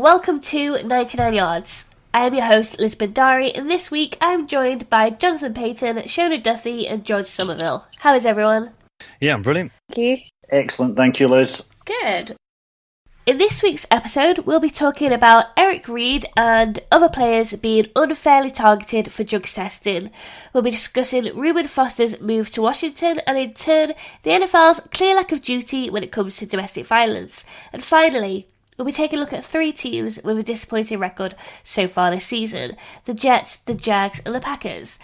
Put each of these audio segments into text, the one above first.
welcome to 99 Yards. I am your host, Liz Bendari, and this week I'm joined by Jonathan Payton, Shona Duthie, and George Somerville. How is everyone? Yeah, I'm brilliant. Thank you. Excellent, thank you, Liz. Good. In this week's episode, we'll be talking about Eric Reid and other players being unfairly targeted for drugs testing. We'll be discussing Reuben Foster's move to Washington and, in turn, the NFL's clear lack of duty when it comes to domestic violence. And finally, we'll be taking a look at three teams with a disappointing record so far this season: the Jets, the Jags and the Packers.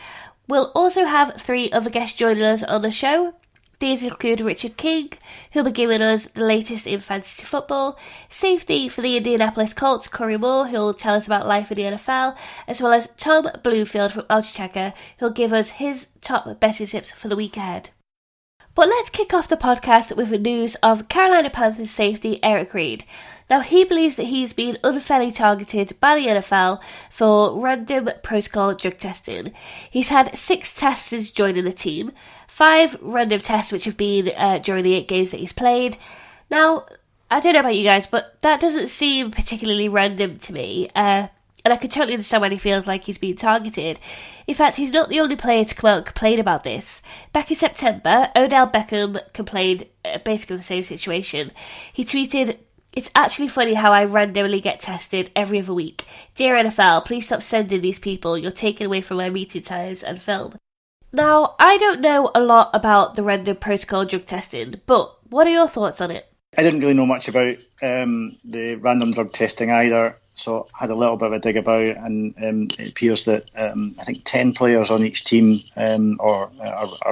We'll also have three other guests joining us on the show. These include Richard King, who'll be giving us the latest in fantasy football, safety for the Indianapolis Colts, Corey Moore, who'll tell us about life in the NFL, as well as Tom Bloomfield from Oddschecker, who'll give us his top betting tips for the week ahead. But let's kick off the podcast with the news of Carolina Panthers safety Eric Reid. Now, he believes that he's been unfairly targeted by the NFL for random protocol drug testing. He's had 6 tests since joining the team, 5 random tests which have been during the 8 games that he's played. Now, I don't know about you guys, but that doesn't seem particularly random to me. And I can totally understand when he feels like he's being targeted. In fact, he's not the only player to come out and complain about this. Back in September, Odell Beckham complained basically the same situation. He tweeted, "It's actually funny how I randomly get tested every other week. Dear NFL, please stop sending these people. You're taking away from my meeting times and film." Now, I don't know a lot about the random protocol drug testing, but what are your thoughts on it? I didn't really know much about the random drug testing either, so I had a little bit of a dig about, and it appears that I think 10 players on each team are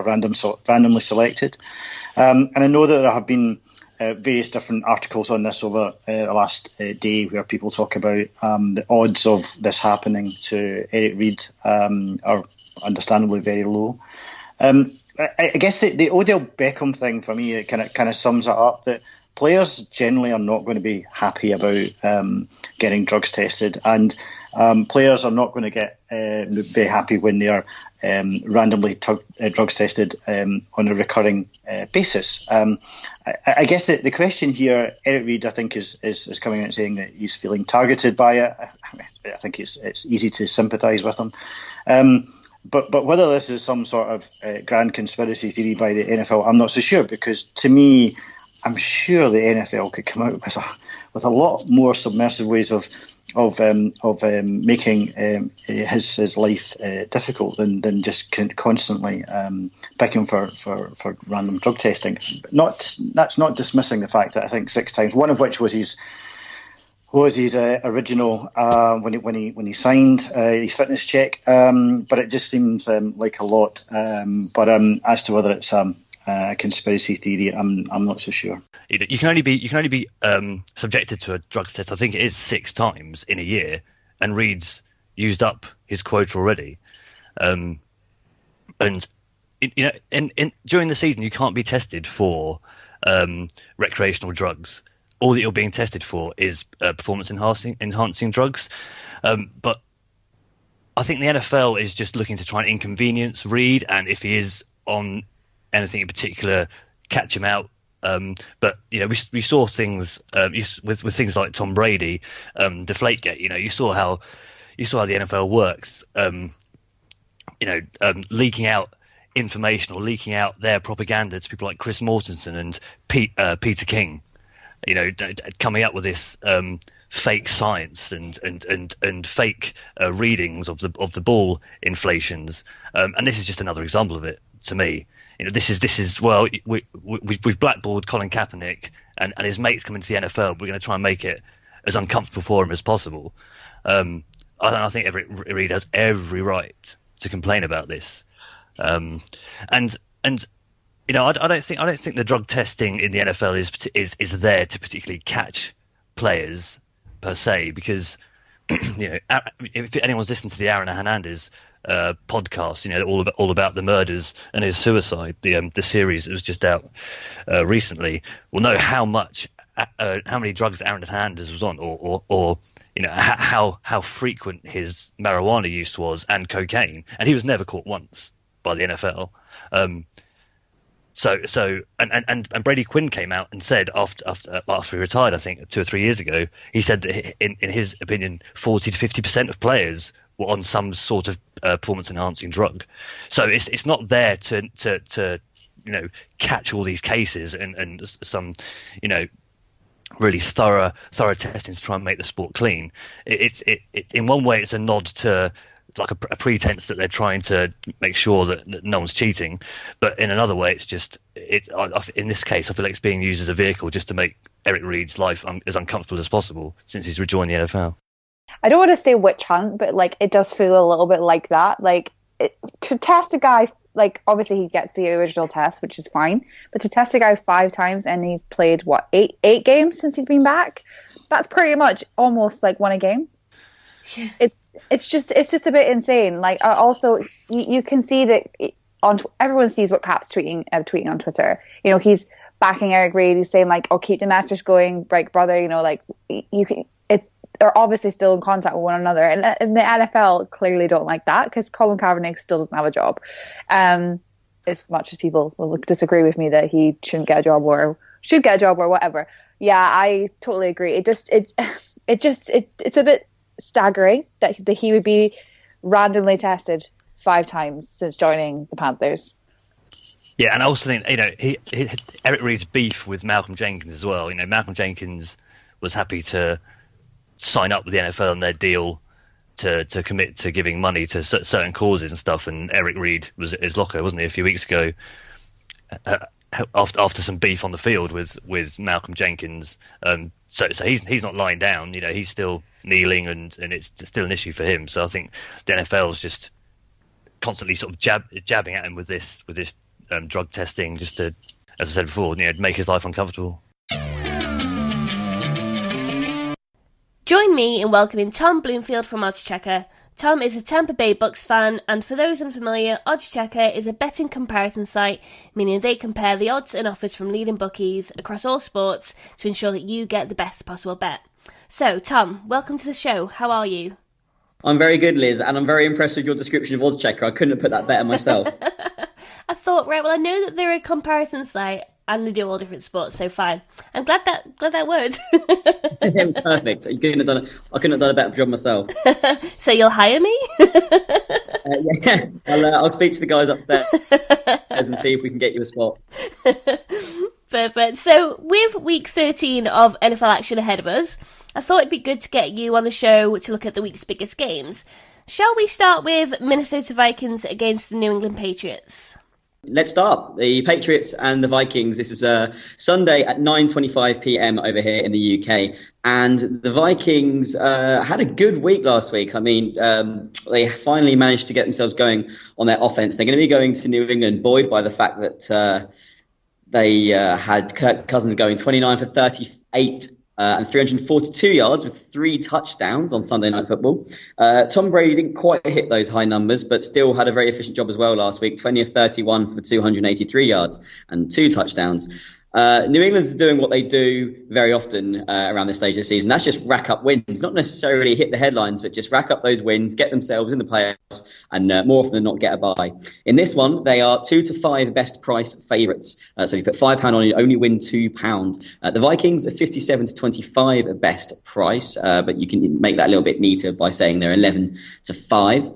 randomly selected. And I know that there have been various different articles on this over the last day where people talk about the odds of this happening to Eric Reid are understandably very low. I guess the Odell Beckham thing for me, it kind of sums it up, that players generally are not going to be happy about getting drugs tested, and players are not going to get very happy when they are randomly drugs tested on a recurring basis. I guess the question here, Eric Reid, I think, is coming out saying that he's feeling targeted by it. I think it's easy to sympathise with him. But whether this is some sort of grand conspiracy theory by the NFL, I'm not so sure, because to me, I'm sure the NFL could come out with a lot more submersive ways of making his life difficult than just constantly picking for random drug testing. That's not dismissing the fact that I think 6 times, one of which was his original when he signed his fitness check, but it just seems like a lot. But as to whether it's conspiracy theory, I'm not so sure. You can only be subjected to a drugs test, I think it is 6 times in a year, and Reid's used up his quota already. And during the season, you can't be tested for recreational drugs. All that you're being tested for is performance enhancing drugs. But I think the NFL is just looking to try and inconvenience Reid, and if he is on anything in particular, catch him out. But we saw things with things like Tom Brady, Deflategate. You saw how the NFL works. Leaking out information or leaking out their propaganda to people like Chris Mortensen and Peter King. Coming up with this fake science and fake readings of the ball inflations, and this is just another example of it to me. This is we've blackballed Colin Kaepernick and his mates coming to the NFL. We're going to try and make it as uncomfortable for him as possible. I think Eric Reid has every right to complain about this, and I don't think the drug testing in the NFL is there to particularly catch players per se, because if anyone's listened to the Aaron Hernandez podcast, all about the murders and his suicide, the series that was just out recently, will know how many drugs Aaron Hernandez was on, or how frequent his marijuana use was, and cocaine, and he was never caught once by the NFL. And Brady Quinn came out and said after he retired, I think 2 or 3 years ago, he said that in his opinion, 40 to 50% of players were on some sort of performance enhancing drug. So it's not there to catch all these cases and some really thorough testing to try and make the sport clean. It in one way it's a nod to like a pretense that they're trying to make sure that no one's cheating, but in another way it's just in this case I feel like it's being used as a vehicle just to make Eric Reid's life as uncomfortable as possible since he's rejoined the NFL. I don't want to say witch hunt, but like it does feel a little bit like that. Like to test a guy, like obviously he gets the original test, which is fine, but to test a guy 5 times and he's played eight games since he's been back, that's pretty much almost like won a game. Yeah. It's just a bit insane. Like also you can see that everyone sees what Cap's tweeting on Twitter. He's backing Eric Reid. He's saying like, "Oh, keep the matches going, right, brother." Like you can. They're obviously still in contact with one another, and the NFL clearly don't like that because Colin Kaepernick still doesn't have a job. As much as people will disagree with me that he shouldn't get a job or should get a job or whatever, yeah, I totally agree. It's a bit staggering that he would be randomly tested 5 times since joining the Panthers. Yeah, and I also think Eric Reid's beef with Malcolm Jenkins as well. Malcolm Jenkins was happy to sign up with the NFL on their deal to commit to giving money to certain causes and stuff, and Eric Reid was at his locker, wasn't he, a few weeks ago, after some beef on the field with Malcolm Jenkins. So he's not lying down, he's still kneeling, and it's still an issue for him. So I think the NFL's just constantly sort of jabbing at him with this drug testing, just to, as I said before, make his life uncomfortable. Join me in welcoming Tom Bloomfield from Oddschecker. Tom is a Tampa Bay Bucks fan, and for those unfamiliar, Oddschecker is a betting comparison site, meaning they compare the odds and offers from leading bookies across all sports to ensure that you get the best possible bet. So, Tom, welcome to the show. How are you? I'm very good, Liz, and I'm very impressed with your description of Oddschecker. I couldn't have put that better myself. I thought, right, well, I know that they're a comparison site and they do all different sports, so fine. I'm glad that worked. Perfect. I couldn't have done a better job myself. So you'll hire me? Yeah, I'll speak to the guys up there and see if we can get you a spot. Perfect. So with week 13 of NFL action ahead of us, I thought it'd be good to get you on the show to look at the week's biggest games. Shall we start with Minnesota Vikings against the New England Patriots? Let's start. The Patriots and the Vikings. This is Sunday at 9:25 p.m. over here in the UK. And the Vikings had a good week last week. I mean, they finally managed to get themselves going on their offense. They're going to be going to New England, buoyed by the fact that they had Kirk Cousins going 29 for 38 and 342 yards with 3 touchdowns on Sunday Night Football. Tom Brady didn't quite hit those high numbers, but still had a very efficient job as well last week, 20 of 31 for 283 yards and 2 touchdowns. New England's doing what they do very often around this stage of the season. That's just rack up wins, not necessarily hit the headlines, but just rack up those wins, get themselves in the playoffs, and more often than not get a bye. In this one, they are 2 to 5 best price favourites. So you put £5 on it, you only win £2. The Vikings are 57 to 25 at best price, but you can make that a little bit neater by saying they're 11 to 5.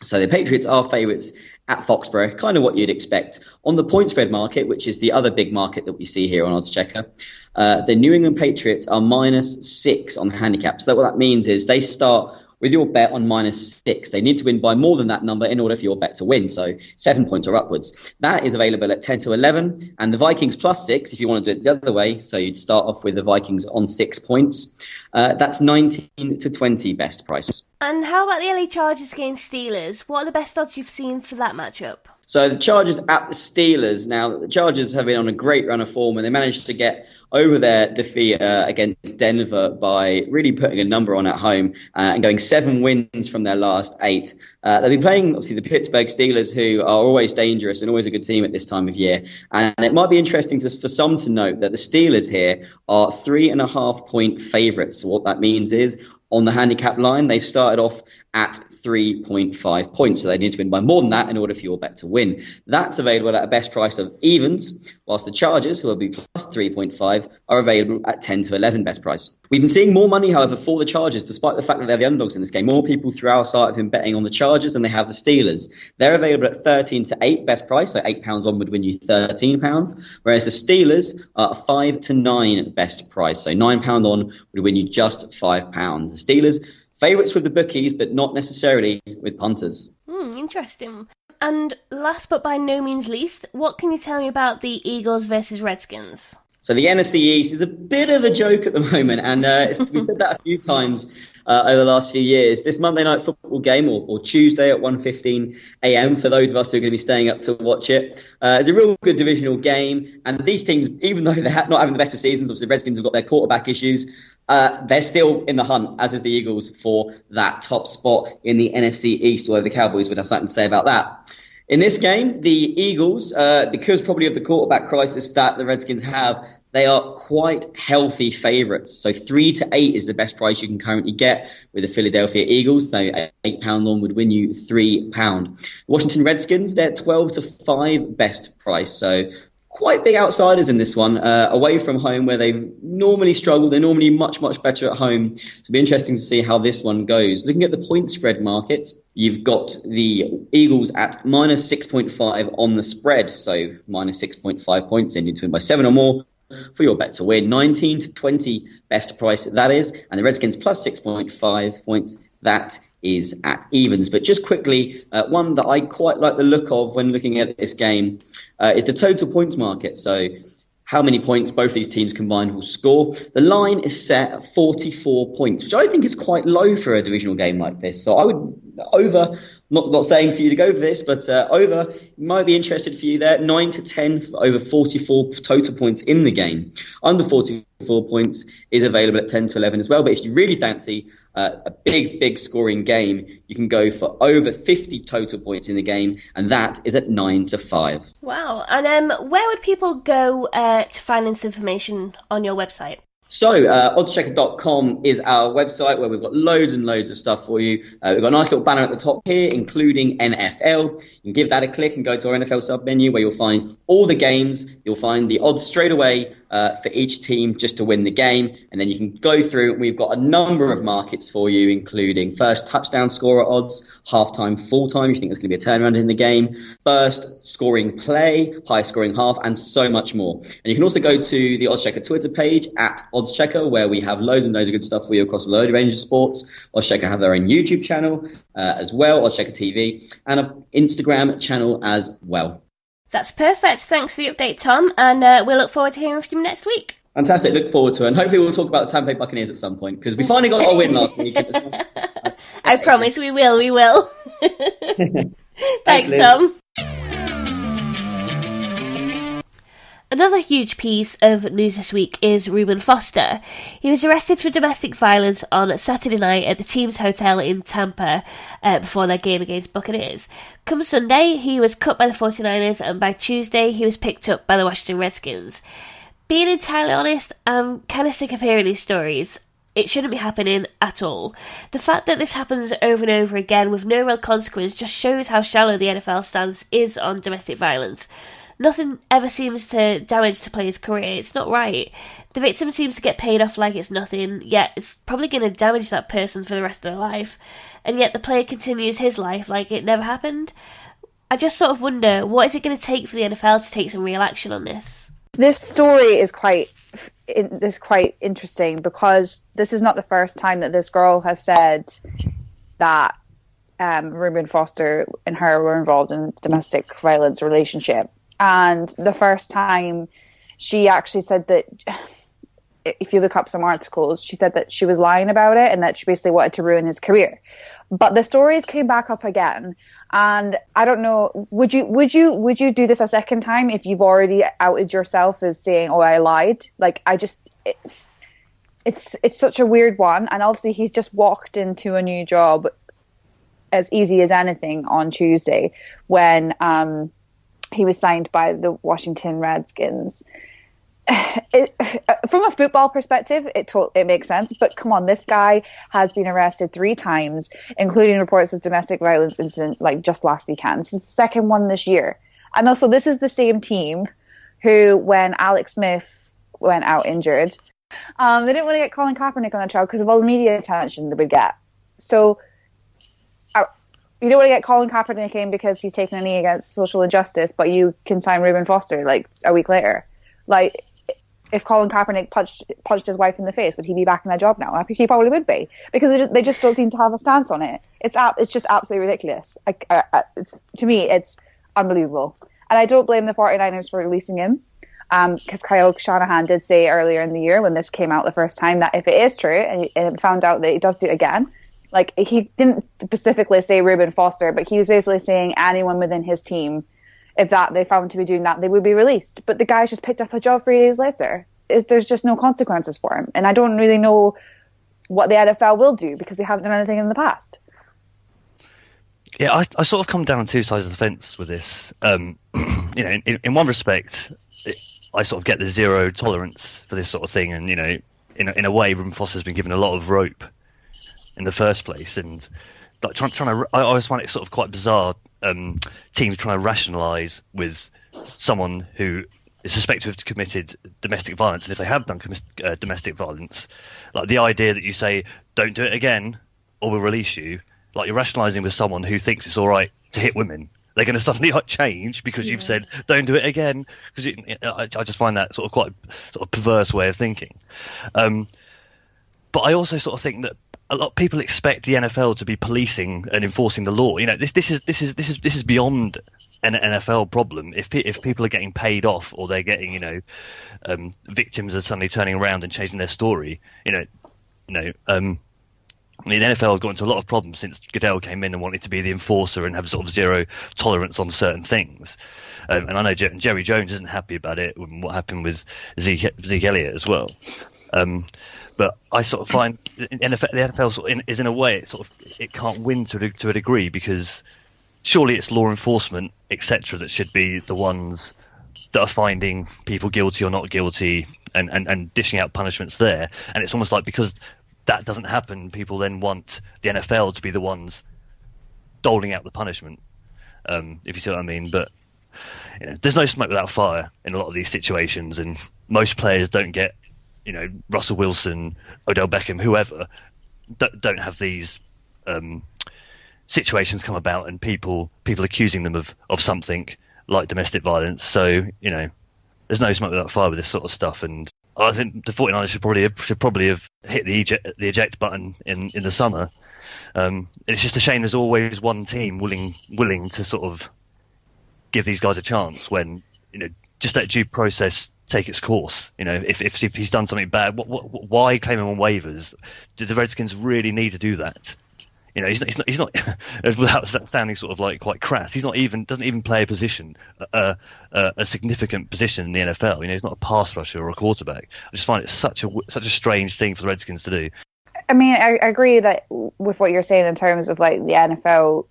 So the Patriots are favourites at Foxborough, kind of what you'd expect. On the point spread market, which is the other big market that we see here on Oddschecker, the New England Patriots are -6 on the handicap. So what that means is they start with your bet on -6. They need to win by more than that number in order for your bet to win. So 7 points or upwards. That is available at 10 to 11. And the Vikings +6 if you want to do it the other way. So you'd start off with the Vikings on 6 points. That's 19 to 20 best price. And how about the LA Chargers against Steelers? What are the best odds you've seen for that matchup? So the Chargers at the Steelers. Now, the Chargers have been on a great run of form, and they managed to get over their defeat against Denver by really putting a number on at home and going 7 wins from their last 8. They'll be playing, obviously, the Pittsburgh Steelers, who are always dangerous and always a good team at this time of year. And it might be interesting for some to note that the Steelers here are 3.5 point favourites. So what that means is On the handicap line, they've started off at 3.5 points. So they need to win by more than that in order for your bet to win. That's available at a best price of evens, whilst the Chargers, who will be plus 3.5, are available at 10 to 11 best price. We've been seeing more money, however, for the Chargers, despite the fact that they're the underdogs in this game. More people through our site have been betting on the Chargers than they have the Steelers. They're available at 13 to 8 best price, so £8 on would win you £13, whereas the Steelers are 5 to 9 best price, so £9 on would win you just £5. The Steelers, favourites with the bookies, but not necessarily with punters. Interesting. And last but by no means least, what can you tell me about the Eagles versus Redskins? So the NFC East is a bit of a joke at the moment, and we've said that a few times over the last few years. This Monday night football game, or Tuesday at 1:15 a.m. for those of us who are going to be staying up to watch it, it's a real good divisional game. And these teams, even though they're not having the best of seasons, obviously the Redskins have got their quarterback issues, they're still in the hunt, as is the Eagles, for that top spot in the NFC East, although the Cowboys would have something to say about that. In this game, the Eagles, because probably of the quarterback crisis that the Redskins have, they are quite healthy favourites. So 3 to 8 is the best price you can currently get with the Philadelphia Eagles. So £8 on would win you £3. The Washington Redskins, they're 12 to 5 best price. So quite big outsiders in this one, away from home where they normally struggle. They're normally much, much better at home. So it'll be interesting to see how this one goes. Looking at the point spread market, you've got the Eagles at minus 6.5 on the spread. So minus 6.5 points. They need to win by 7 or more for your bet to win. 19 to 20 best price, that is. And the Redskins plus 6.5 points, that is at evens. But just quickly, one that I quite like the look of when looking at this game is the total points market. So how many points both these teams combined will score. The line is set at 44 points, which I think is quite low for a divisional game like this. So I would over, not saying for you to go for this, but over might be interested for you there. 9 to 10 for over 44 total points in the game. Under 44 points is available at 10 to 11 as well. But if you really fancy a big scoring game, you can go for over 50 total points in the game, and that is at 9 to 5. Wow. And where would people go to find this information on your website? So, oddschecker.com is our website where we've got loads and loads of stuff for you. We've got a nice little banner at the top here, including NFL. You can give that a click and go to our NFL sub-menu where you'll find all the games. You'll find the odds straight away for each team just to win the game. And then you can go through. We've got a number of markets for you, including first touchdown scorer odds, halftime, full-time. You think there's going to be a turnaround in the game, first scoring play, high scoring half, and so much more. And you can also go to the Oddschecker Twitter page at Oddschecker, where we have loads and loads of good stuff for you across a load of range of sports. Oddschecker have their own YouTube channel as well, Oddschecker TV, and an Instagram channel as well. That's perfect. Thanks for the update, Tom, and we'll look forward to hearing from you next week. Fantastic. Look forward to it. And hopefully we'll talk about the Tampa Bay Buccaneers at some point, because we finally got our win last week. I promise we will. Thanks, Liz. Tom. Another huge piece of news this week is Reuben Foster. He was arrested for domestic violence on Saturday night at the team's hotel in Tampa before their game against Buccaneers. Come Sunday, he was cut by the 49ers, and by Tuesday, he was picked up by the Washington Redskins. Being entirely honest, I'm kind of sick of hearing these stories. It shouldn't be happening at all. The fact that this happens over and over again with no real consequence just shows how shallow the NFL stance is on domestic violence. Nothing ever seems to damage the player's career. It's not right. The victim seems to get paid off like it's nothing, yet it's probably going to damage that person for the rest of their life. And yet the player continues his life like it never happened. I just sort of wonder, what is it going to take for the NFL to take some real action on this? This story is quite interesting, because this is not the first time that this girl has said that Reuben Foster and her were involved in a domestic violence relationship. And the first time she actually said that, if you look up some articles, she said that she was lying about it and that she basically wanted to ruin his career. But the stories came back up again. And I don't know, would you do this a second time if you've already outed yourself as saying, oh, I lied? Like, it's such a weird one. And obviously he's just walked into a new job as easy as anything on Tuesday when, he was signed by the Washington Redskins. from a football perspective, it makes sense. But come on, this guy has been arrested 3 times, including reports of domestic violence incident like just last weekend. This is the second one this year. And also, this is the same team who, when Alex Smith went out injured, they didn't want to get Colin Kaepernick on the trial because of all the media attention they would get. So you don't want to get Colin Kaepernick in because he's taken a knee against social injustice, but you can sign Reuben Foster like a week later. Like, if Colin Kaepernick punched his wife in the face, would he be back in that job now? I think he probably would be, because they just don't seem to have a stance on it. It's just absolutely ridiculous. To me, it's unbelievable. And I don't blame the 49ers for releasing him, because Kyle Shanahan did say earlier in the year when this came out the first time that if it is true and it found out that he does do it again, like, he didn't specifically say Reuben Foster, but he was basically saying anyone within his team, if they found to be doing that, they would be released. But the guy's just picked up a job 3 days later. There's just no consequences for him. And I don't really know what the NFL will do, because they haven't done anything in the past. Yeah, I sort of come down on 2 sides of the fence with this. In one respect, I sort of get the zero tolerance for this sort of thing. And, in a way, Reuben Foster's been given a lot of rope in the first place. And like, I always find it sort of quite bizarre, teams trying to rationalise with someone who is suspected to have committed domestic violence, and if they have done domestic violence, like the idea that you say don't do it again or we'll release you, like you're rationalising with someone who thinks it's all right to hit women. They're going to suddenly change because you've said don't do it again. Because I just find that sort of quite sort of perverse way of thinking. But I also sort of think that a lot of people expect the NFL to be policing and enforcing the law. This is beyond an NFL problem. If people are getting paid off, or they're getting victims are suddenly turning around and changing their story, the NFL has got into a lot of problems since Goodell came in and wanted to be the enforcer and have sort of zero tolerance on certain things. And I know Jerry Jones isn't happy about it, and what happened with Zeke Elliott as well. But I sort of find the NFL sort of is in a way it can't win to a degree, because surely it's law enforcement, etc., that should be the ones that are finding people guilty or not guilty and dishing out punishments there. And it's almost like because that doesn't happen, people then want the NFL to be the ones doling out the punishment, if you see what I mean. But there's no smoke without fire in a lot of these situations, and most players don't get, Russell Wilson, Odell Beckham, whoever, don't have these situations come about and people accusing them of something like domestic violence. So, there's no smoke without fire with this sort of stuff. And I think the 49ers should probably have hit the eject button in the summer. It's just a shame there's always one team willing to sort of give these guys a chance when, just let due process take its course. If he's done something bad, why claim him on waivers? Do the Redskins really need to do that? He's not without sounding sort of like quite crass, doesn't even play a position, a significant position in the NFL. He's not a pass rusher or a quarterback. I just find it such a strange thing for the Redskins to do. I mean, I agree that with what you're saying in terms of like the NFL,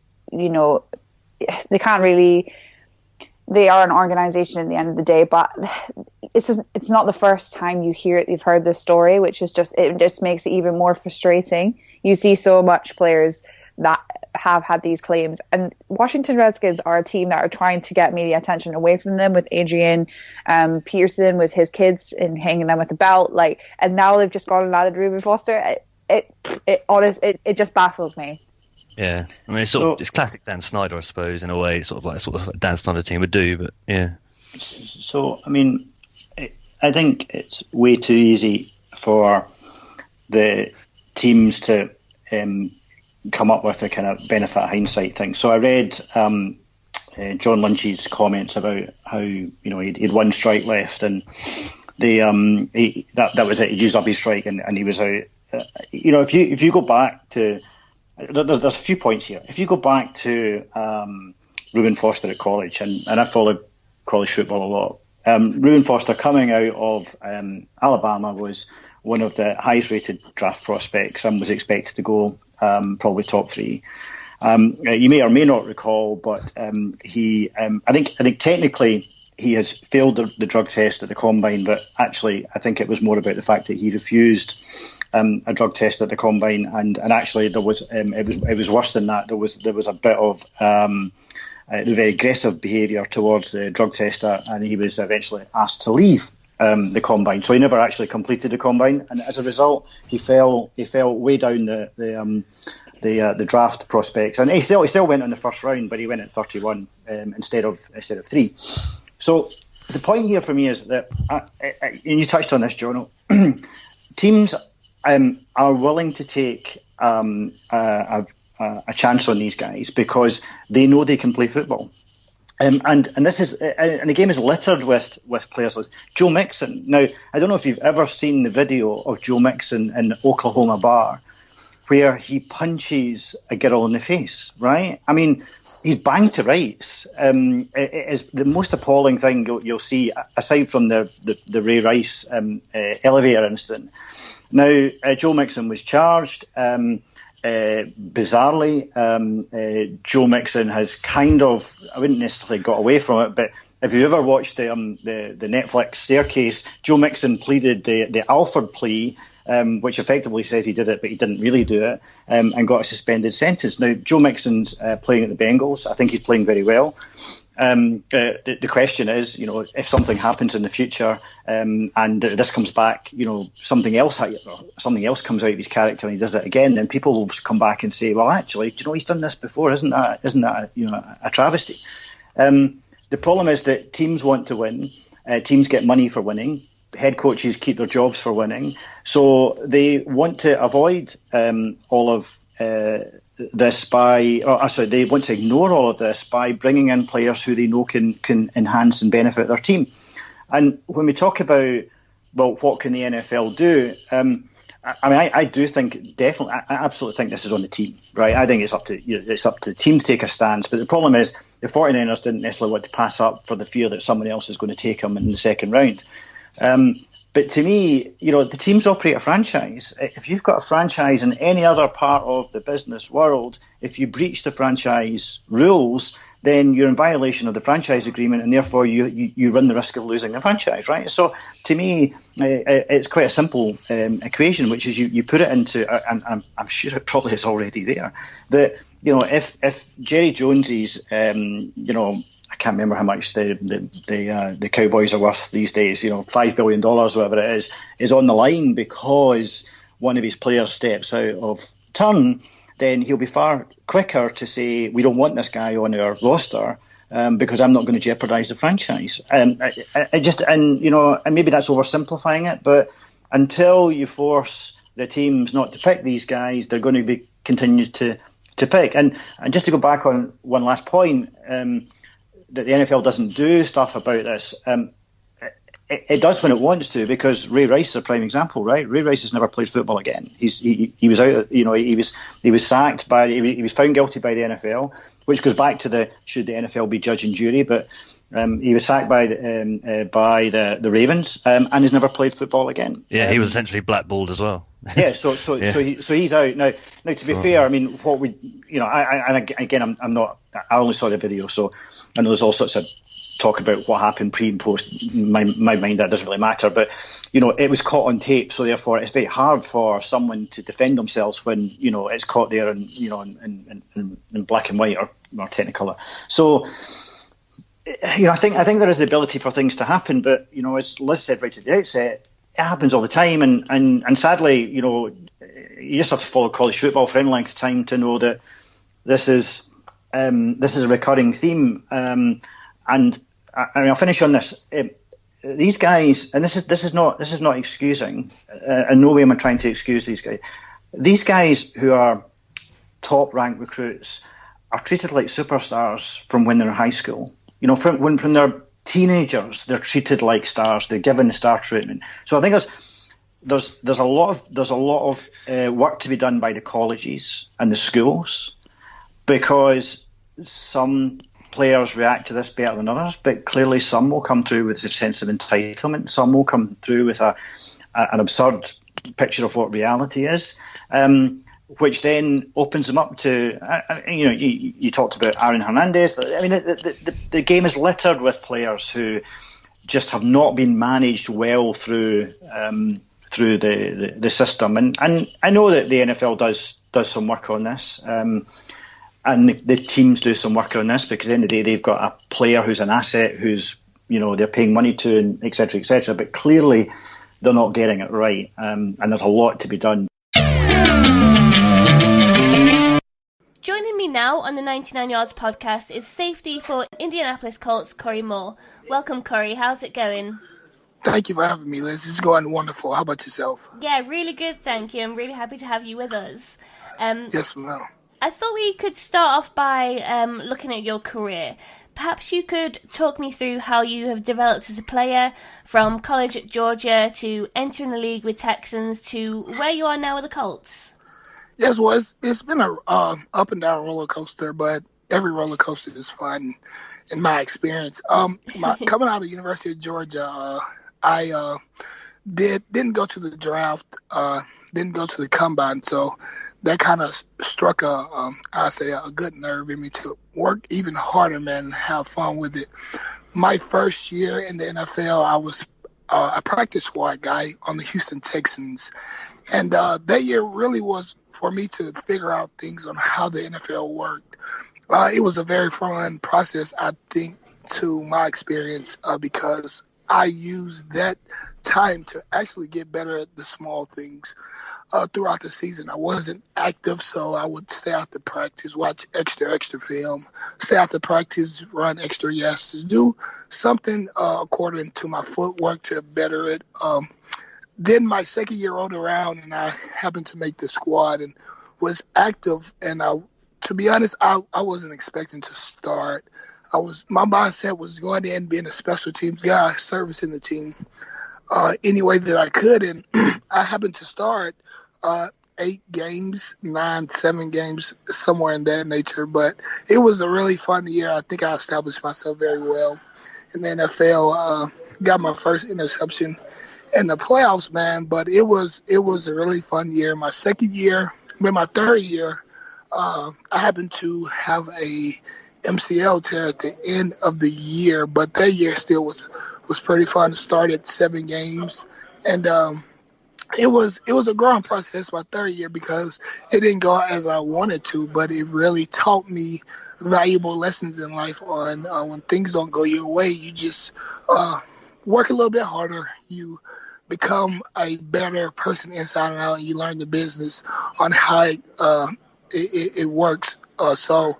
they can't really. They are an organization at the end of the day, but it's not the first time you've heard this story, which is it just makes it even more frustrating. You see so much players that have had these claims, and Washington Redskins are a team that are trying to get media attention away from them, with Adrian Peterson with his kids and hanging them with the belt, and now they've just gone and added Reuben Foster. It just baffles me. Yeah, I mean, it's classic Dan Snyder, I suppose, in a way, sort of like what Dan Snyder team would do, but yeah. So, I mean, I think it's way too easy for the teams to come up with a kind of benefit of hindsight thing. So I read John Lynch's comments about how he'd one strike left, and that was it. He used up his strike, and he was out. If you go back to there's a few points here. If you go back to Reuben Foster at college, and I followed college football a lot. Reuben Foster, coming out of Alabama, was one of the highest rated draft prospects and was expected to go probably top 3. You may or may not recall, but I think technically he has failed the drug test at the combine, but actually I think it was more about the fact that he refused a drug test at the combine, and actually there was it was worse than that. There was a bit of very aggressive behaviour towards the drug tester, and he was eventually asked to leave the combine. So he never actually completed the combine, and as a result, he fell way down the draft prospects, and he still went in the first round, but he went at 31 instead of 3. So the point here for me is that, and you touched on this, Jono, teams are willing to take a chance on these guys because they know they can play football. And this is and the game is littered with players like Joe Mixon. Now, I don't know if you've ever seen the video of Joe Mixon in Oklahoma bar where he punches a girl in the face, right? I mean, he's banged to rights. It is the most appalling thing you'll see, aside from the Ray Rice elevator incident. Now, Joe Mixon was charged. Bizarrely, Joe Mixon has kind of, I wouldn't necessarily got away from it, but if you ever watched the Netflix Staircase, Joe Mixon pleaded the Alford plea, which effectively says he did it, but he didn't really do it, and got a suspended sentence. Now, Joe Mixon's playing at the Bengals. I think he's playing very well. The question is, if something happens in the future and this comes back, something else comes out of his character and he does it again, then people will come back and say, well, actually, he's done this before. Isn't that a travesty? The problem is that teams want to win. Teams get money for winning. Head coaches keep their jobs for winning. So they want to avoid all of this they want to ignore all of this by bringing in players who they know can enhance and benefit their team. And when we talk about, well, what can the NFL do? I do think definitely, I absolutely think this is on the team, right? I think it's up to the team to take a stance. But the problem is the 49ers didn't necessarily want to pass up for the fear that someone else is going to take them in the second round. But to me, the teams operate a franchise. If you've got a franchise in any other part of the business world, if you breach the franchise rules, then you're in violation of the franchise agreement, and therefore you run the risk of losing the franchise, right? So to me, it's quite a simple equation, which is you put it into, and I'm sure it probably is already there, that if Jerry Jones's I can't remember how much the Cowboys are worth these days, $5 billion, whatever it is on the line because one of his players steps out of turn, then he'll be far quicker to say, we don't want this guy on our roster because I'm not going to jeopardise the franchise. And maybe that's oversimplifying it, but until you force the teams not to pick these guys, they're going to be continued to pick. And just to go back on one last point, that the NFL doesn't do stuff about this. It does when it wants to, because Ray Rice is a prime example, right? Ray Rice has never played football again. He was out. He was sacked he was found guilty by the NFL, which goes back to should the NFL be judge and jury? But he was sacked by the Ravens and has never played football again. Yeah, he was essentially blackballed as well. Yeah, so he's out now. Now, to be fair, I mean, what we, I'm not. I only saw the video, so I know there's all sorts of talk about what happened pre and post. In my mind, that doesn't really matter. But it was caught on tape, so therefore it's very hard for someone to defend themselves when it's caught there in black and white or Technicolor. So. I think there is the ability for things to happen, but as Liz said right at the outset, it happens all the time, and sadly, you just have to follow college football for any length of time to know that this is a recurring theme. And I'll finish on this. These guys, and this is not excusing. In no way am I trying to excuse these guys. These guys who are top ranked recruits are treated like superstars from when they're in high school. From they're teenagers, they're treated like stars. They're given the star treatment. So I think there's a lot of work to be done by the colleges and the schools, because some players react to this better than others. But clearly, some will come through with a sense of entitlement. Some will come through with an absurd picture of what reality is. which then opens them up to, you talked about Aaron Hernandez. I mean, the game is littered with players who just have not been managed well through the system. And I know that the NFL does some work on this, and the teams do some work on this, because at the end of the day, they've got a player who's an asset, who's, they're paying money to, and et cetera, et cetera. But clearly, they're not getting it right, and there's a lot to be done. Joining me now on the 99 Yards podcast is safety for Indianapolis Colts, Corey Moore. Welcome, Corey. How's it going? Thank you for having me, Liz. It's going wonderful. How about yourself? Yeah, really good, thank you. I'm really happy to have you with us. Yes, ma'am. I thought we could start off by looking at your career. Perhaps you could talk me through how you have developed as a player, from college at Georgia to entering the league with Texans to where you are now with the Colts. Yes, well, it's been a up and down roller coaster, but every roller coaster is fun in my experience. Coming out of the University of Georgia, I didn't go to the draft, didn't go to the combine, so that kind of struck a good nerve in me to work even harder, man, and have fun with it. My first year in the NFL, I was a practice squad guy on the Houston Texans, and that year really was for me to figure out things on how the NFL worked. It was a very fun process, I think, to my experience, because I used that time to actually get better at the small things. Throughout the season, I wasn't active, so I would stay out to practice, watch extra film, stay out to practice, run extra to do something according to my footwork to better it. Then my second year rolled around, and I happened to make the squad and was active. And to be honest, I wasn't expecting to start. My mindset was going in and being a special teams guy, servicing the team any way that I could. And I happened to start 8 games, 7 games, somewhere in that nature. But it was a really fun year. I think I established myself very well in the NFL. Got my first interception in the playoffs, man. But it was a really fun year. My third year, I happened to have a MCL tear at the end of the year, but that year still was pretty fun. To start at 7 games, and it was a growing process my third year, because it didn't go as I wanted to, but it really taught me valuable lessons in life on when things don't go your way. You just work a little bit harder. You become a better person inside and out, and you learn the business on how it works. So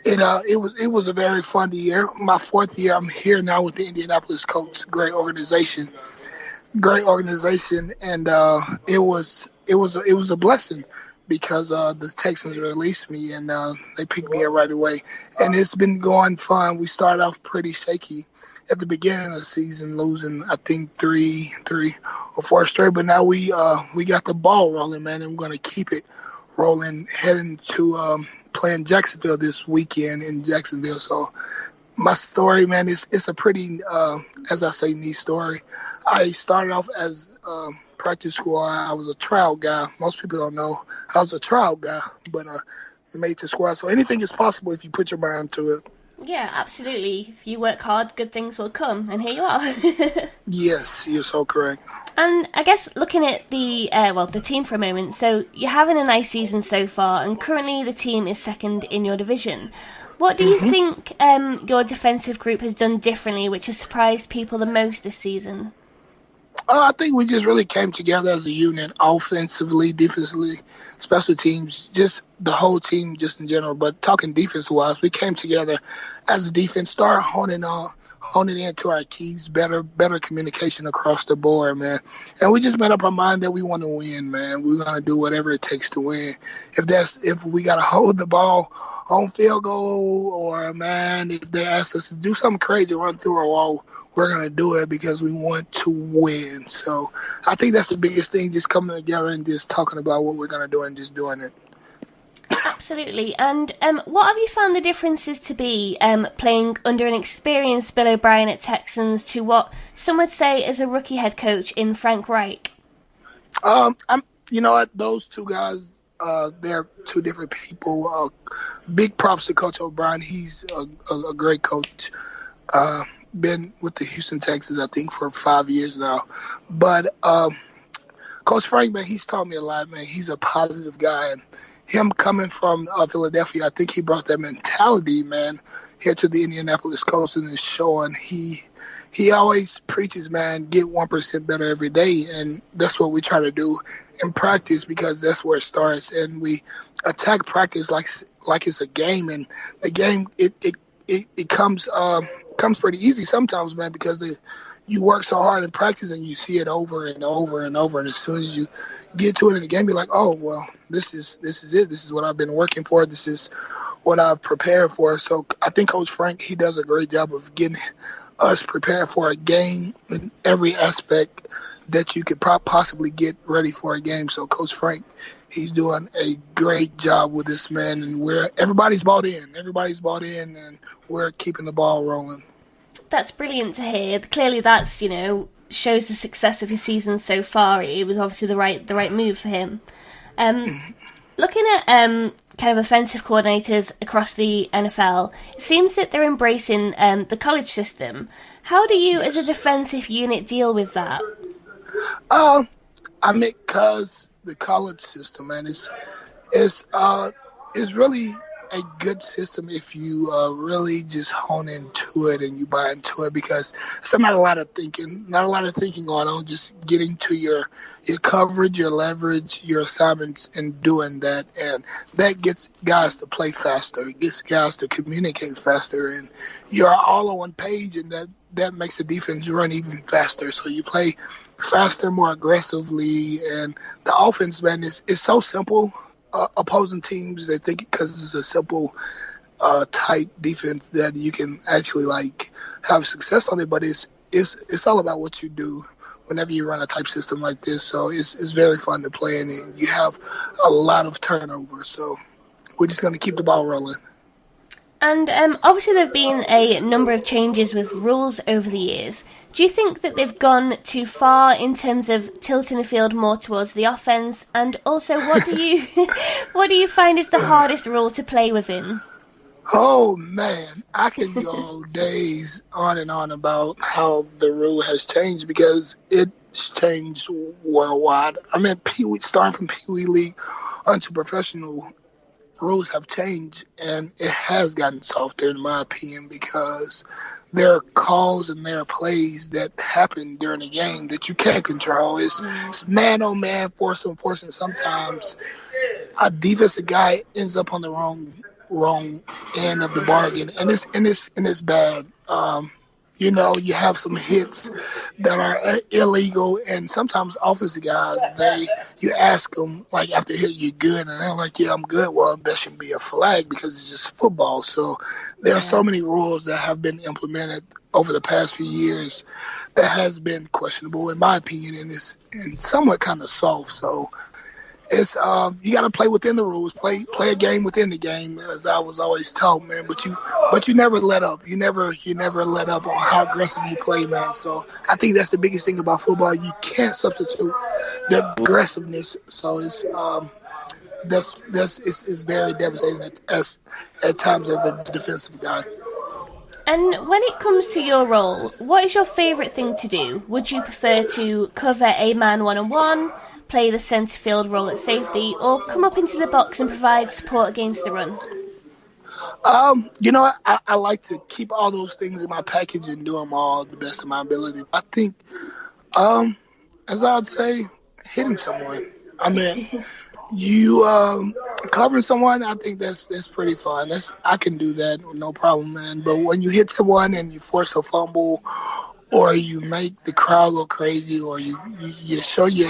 it was a very fun year. My fourth year, I'm here now with the Indianapolis Colts. Great organization, and it was a blessing, because the Texans released me, and they picked me up right away. And it's been going fun. We started off pretty shaky at the beginning of the season, losing I think 3 or 4 straight. But now we got the ball rolling, man, and we're gonna keep it rolling, heading to playing Jacksonville this weekend in Jacksonville. So my story, man, it's a pretty, as I say, neat story. I started off as practice squad. I was a trial guy. Most people don't know I was a trial guy, but made the squad. So anything is possible if you put your mind to it. Yeah, absolutely. If you work hard, good things will come, and here you are. Yes, you're so correct. And I guess looking at the team for a moment, so you're having a nice season so far, and currently the team is second in your division. What do you think your defensive group has done differently, which has surprised people the most this season? I think we just really came together as a unit, offensively, defensively, special teams, just the whole team just in general. But talking defense-wise, we came together as a defense, started honing into our keys, better communication across the board, man. And we just made up our mind that we want to win, man. We're going to do whatever it takes to win. If we got to hold the ball on field goal, or, man, if they ask us to do something crazy, run through a wall, we're going to do it because we want to win. So I think that's the biggest thing, just coming together and just talking about what we're going to do and just doing it. Absolutely. And what have you found the differences to be playing under an experienced Bill O'Brien at Texans to what some would say is a rookie head coach in Frank Reich? You know what? Those two guys, they're two different people. Big props to Coach O'Brien. He's a great coach. Been with the Houston Texans, I think, for 5 years now. But Coach Frank, man, he's taught me a lot, man. He's a positive guy. And him coming from Philadelphia, I think he brought that mentality, man, here to the Indianapolis Colts, and is showing he always preaches, man, get 1% better every day. And that's what we try to do in practice, because that's where it starts. And we attack practice like it's a game. And the game, it comes pretty easy sometimes, man, because you work so hard in practice and you see it over and over and over. And as soon as you get to it in the game, you're like, oh, well, this is it. This is what I've been working for. This is what I've prepared for. So I think Coach Frank, he does a great job of getting us prepared for a game in every aspect that you could possibly get ready for a game. So Coach Frank, he's doing a great job with this, man, and everybody's bought in. Everybody's bought in, and we're keeping the ball rolling. That's brilliant to hear. Clearly that's, shows the success of his season so far. It was obviously the right move for him. Looking at kind of offensive coordinators across the NFL, it seems that they're embracing the college system. How do you, as a defensive unit, deal with that? Because the college system, man, is really a good system if you really just hone into it and you buy into it, because it's not a lot of thinking going on, just getting to your coverage, your leverage, your assignments, and doing that. And that gets guys to play faster. It gets guys to communicate faster, and you're all on one page, and that makes the defense run even faster. So you play faster, more aggressively, and the offense, man, is so simple. Opposing teams, they think because it's a simple, tight defense that you can actually have success on it. But it's all about what you do whenever you run a type system like this. So it's very fun to play in, and you have a lot of turnover. So we're just going to keep the ball rolling. And obviously there have been a number of changes with rules over the years. Do you think that they've gone too far in terms of tilting the field more towards the offense? And also, what do you find is the hardest rule to play within? Oh, man, I can go days on and on about how the rule has changed, because it's changed worldwide. I mean, starting from Pee Wee League onto professional, rules have changed, and it has gotten softer, in my opinion, because there are calls and there are plays that happen during the game that you can't control. It's man-on-man, force-on-force, and sometimes a defensive guy ends up on the wrong end of the bargain, and it's bad. You have some hits that are illegal, and sometimes offensive guys, you ask them, after hit, you good? And they're like, yeah, I'm good. Well, that shouldn't be a flag because it's just football. So there are so many rules that have been implemented over the past few years that has been questionable, in my opinion, and somewhat kind of soft. So it's you got to play within the rules, play a game within the game, as I was always taught, man. But you never let up. You never let up on how aggressive you play, man. So I think that's the biggest thing about football. You can't substitute the aggressiveness. So it's it's very devastating at times as a defensive guy. And when it comes to your role, what is your favourite thing to do? Would you prefer to cover a man one-on-one, play the centre field role at safety, or come up into the box and provide support against the run? I like to keep all those things in my package and do them all the best of my ability. I think, as I would say, hitting someone. I mean, you covering someone, I think that's pretty fun. I can do that with no problem, man. But when you hit someone and you force a fumble, or you make the crowd go crazy, or you show your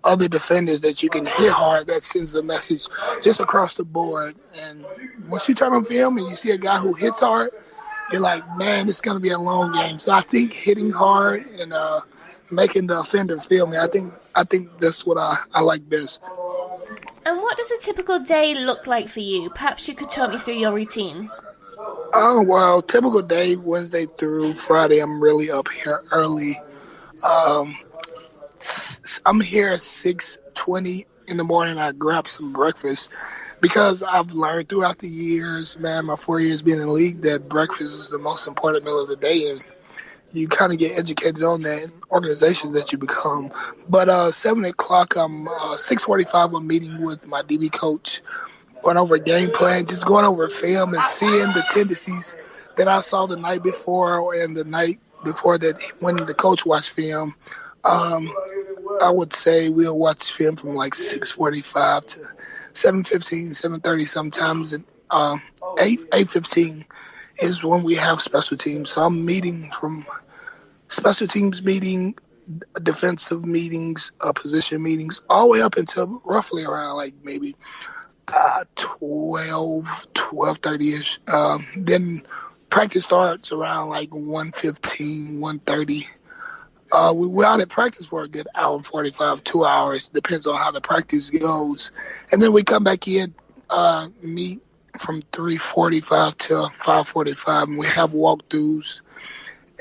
other defenders that you can hit hard, that sends a message just across the board. And once you turn on film and you see a guy who hits hard, you're like, man, it's going to be a long game. So I think hitting hard and making the offender feel me, I think that's what I like best. And what does a typical day look like for you? Perhaps you could talk me through your routine. Oh, well, typical day, Wednesday through Friday, I'm really up here early. I'm here at 6:20 in the morning I grab some breakfast because I've learned throughout the years, man, my 4 years being in the league, that breakfast is the most important meal of the day, and you kind of get educated on that in organizations that you become. But 7 o'clock, 6:45, I'm meeting with my DB coach, going over a game plan, just going over film and seeing the tendencies that I saw the night before and the night before that when the coach watched film. I would say we'll watch film from like 6:45 to 7:15, 7:30 sometimes, and 8:15 is when we have special teams. So I'm meeting from special teams meeting, defensive meetings, position meetings, all the way up until roughly around like maybe 12:30ish. Then practice starts around like 1:15, 1:30. We're out at practice for a good hour and 45, 2 hours. Depends on how the practice goes. And then we come back in, meet from 3:45 till 5:45, and we have walkthroughs.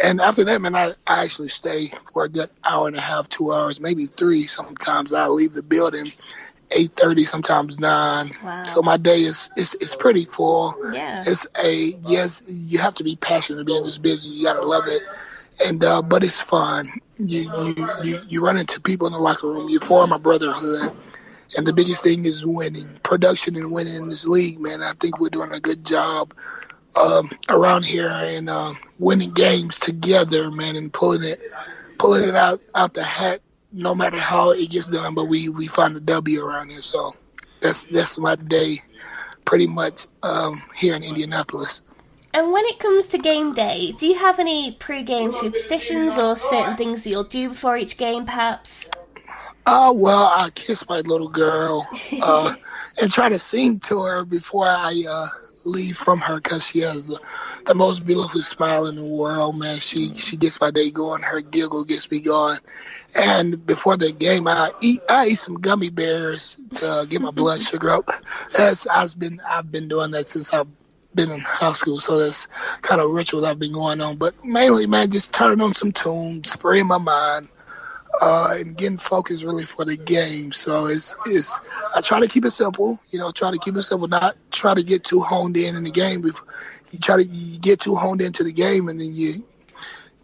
And after that, man, I actually stay for a good hour and a half, 2 hours, maybe 3 sometimes. I leave the building 8:30, sometimes 9. Wow. So my day is pretty full. Yeah. Yes, you have to be passionate to be in this business. You got to love it. And but it's fun. You run into people in the locker room. You form a brotherhood, and the biggest thing is winning, production, and winning in this league. Man, I think we're doing a good job around here and winning games together, man, and pulling it out the hat. No matter how it gets done, but we find a W around here. So that's my day, pretty much here in Indianapolis. And when it comes to game day, do you have any pre-game superstitions or certain things that you'll do before each game, perhaps? Well, I kiss my little girl and try to sing to her before I leave from her because she has the most beautiful smile in the world, man. She gets my day going. Her giggle gets me going. And before the game, I eat some gummy bears to get my blood sugar up. I've been doing that since I've been in high school, so that's kind of ritual I've been going on. But mainly, man, just turning on some tunes, freeing my mind, and getting focused really for the game. So I try to keep it simple, not try to get too honed in the game. You get too honed into the game, and then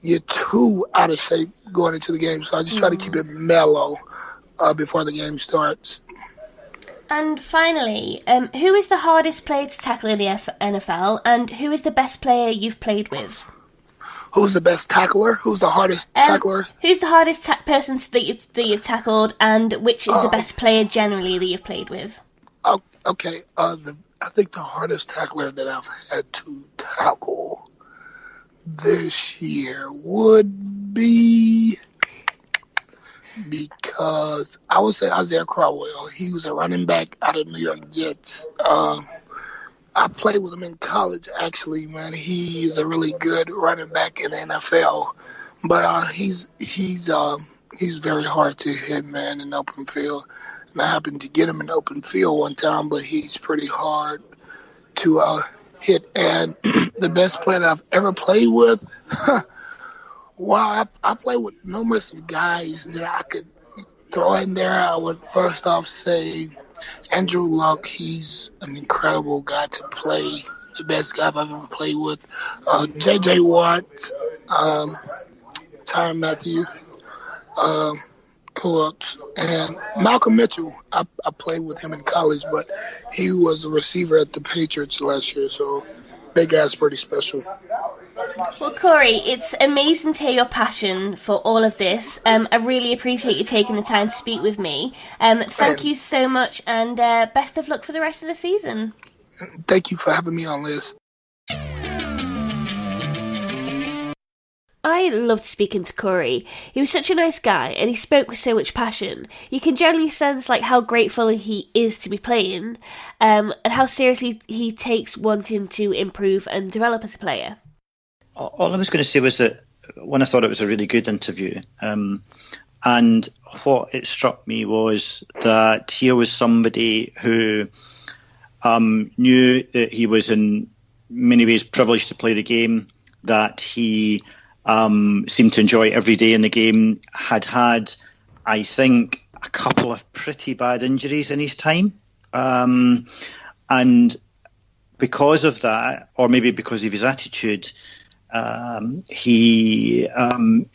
you're too out of shape going into the game. So I just try to keep it mellow before the game starts. And finally, who is the hardest player to tackle in the NFL, and who is the best player you've played with? Who's the best tackler? Who's the hardest tackler? Who's the hardest person that you've tackled, and which is the best player generally that you've played with? Okay. I think the hardest tackler that I've had to tackle this year would be, because I would say Isaiah Crowell. He was a running back out of New York Jets. I played with him in college, actually, man. He's a really good running back in the NFL, but he's very hard to hit, man, in open field. And I happened to get him in open field one time, but he's pretty hard to hit. And the best player that I've ever played with, well, I played with numerous guys that I could throw in there. I would first off say Andrew Luck. He's an incredible guy to play, the best guy I've ever played with. J.J. Watt, Tyrann Mathieu, who else? And Malcolm Mitchell. I played with him in college, but he was a receiver at the Patriots last year, so that guy's pretty special. Well, Corey, it's amazing to hear your passion for all of this. I really appreciate you taking the time to speak with me. Thank you so much, and best of luck for the rest of the season. Thank you for having me on, Liz. I loved speaking to Corey. He was such a nice guy, and he spoke with so much passion. You can generally sense how grateful he is to be playing, and how seriously he takes wanting to improve and develop as a player. All I was going to say was that I thought it was a really good interview, and what it struck me was that here was somebody who knew that he was in many ways privileged to play the game, that he seemed to enjoy every day in the game, had, I think, a couple of pretty bad injuries in his time. And because of that, or maybe because of his attitude, he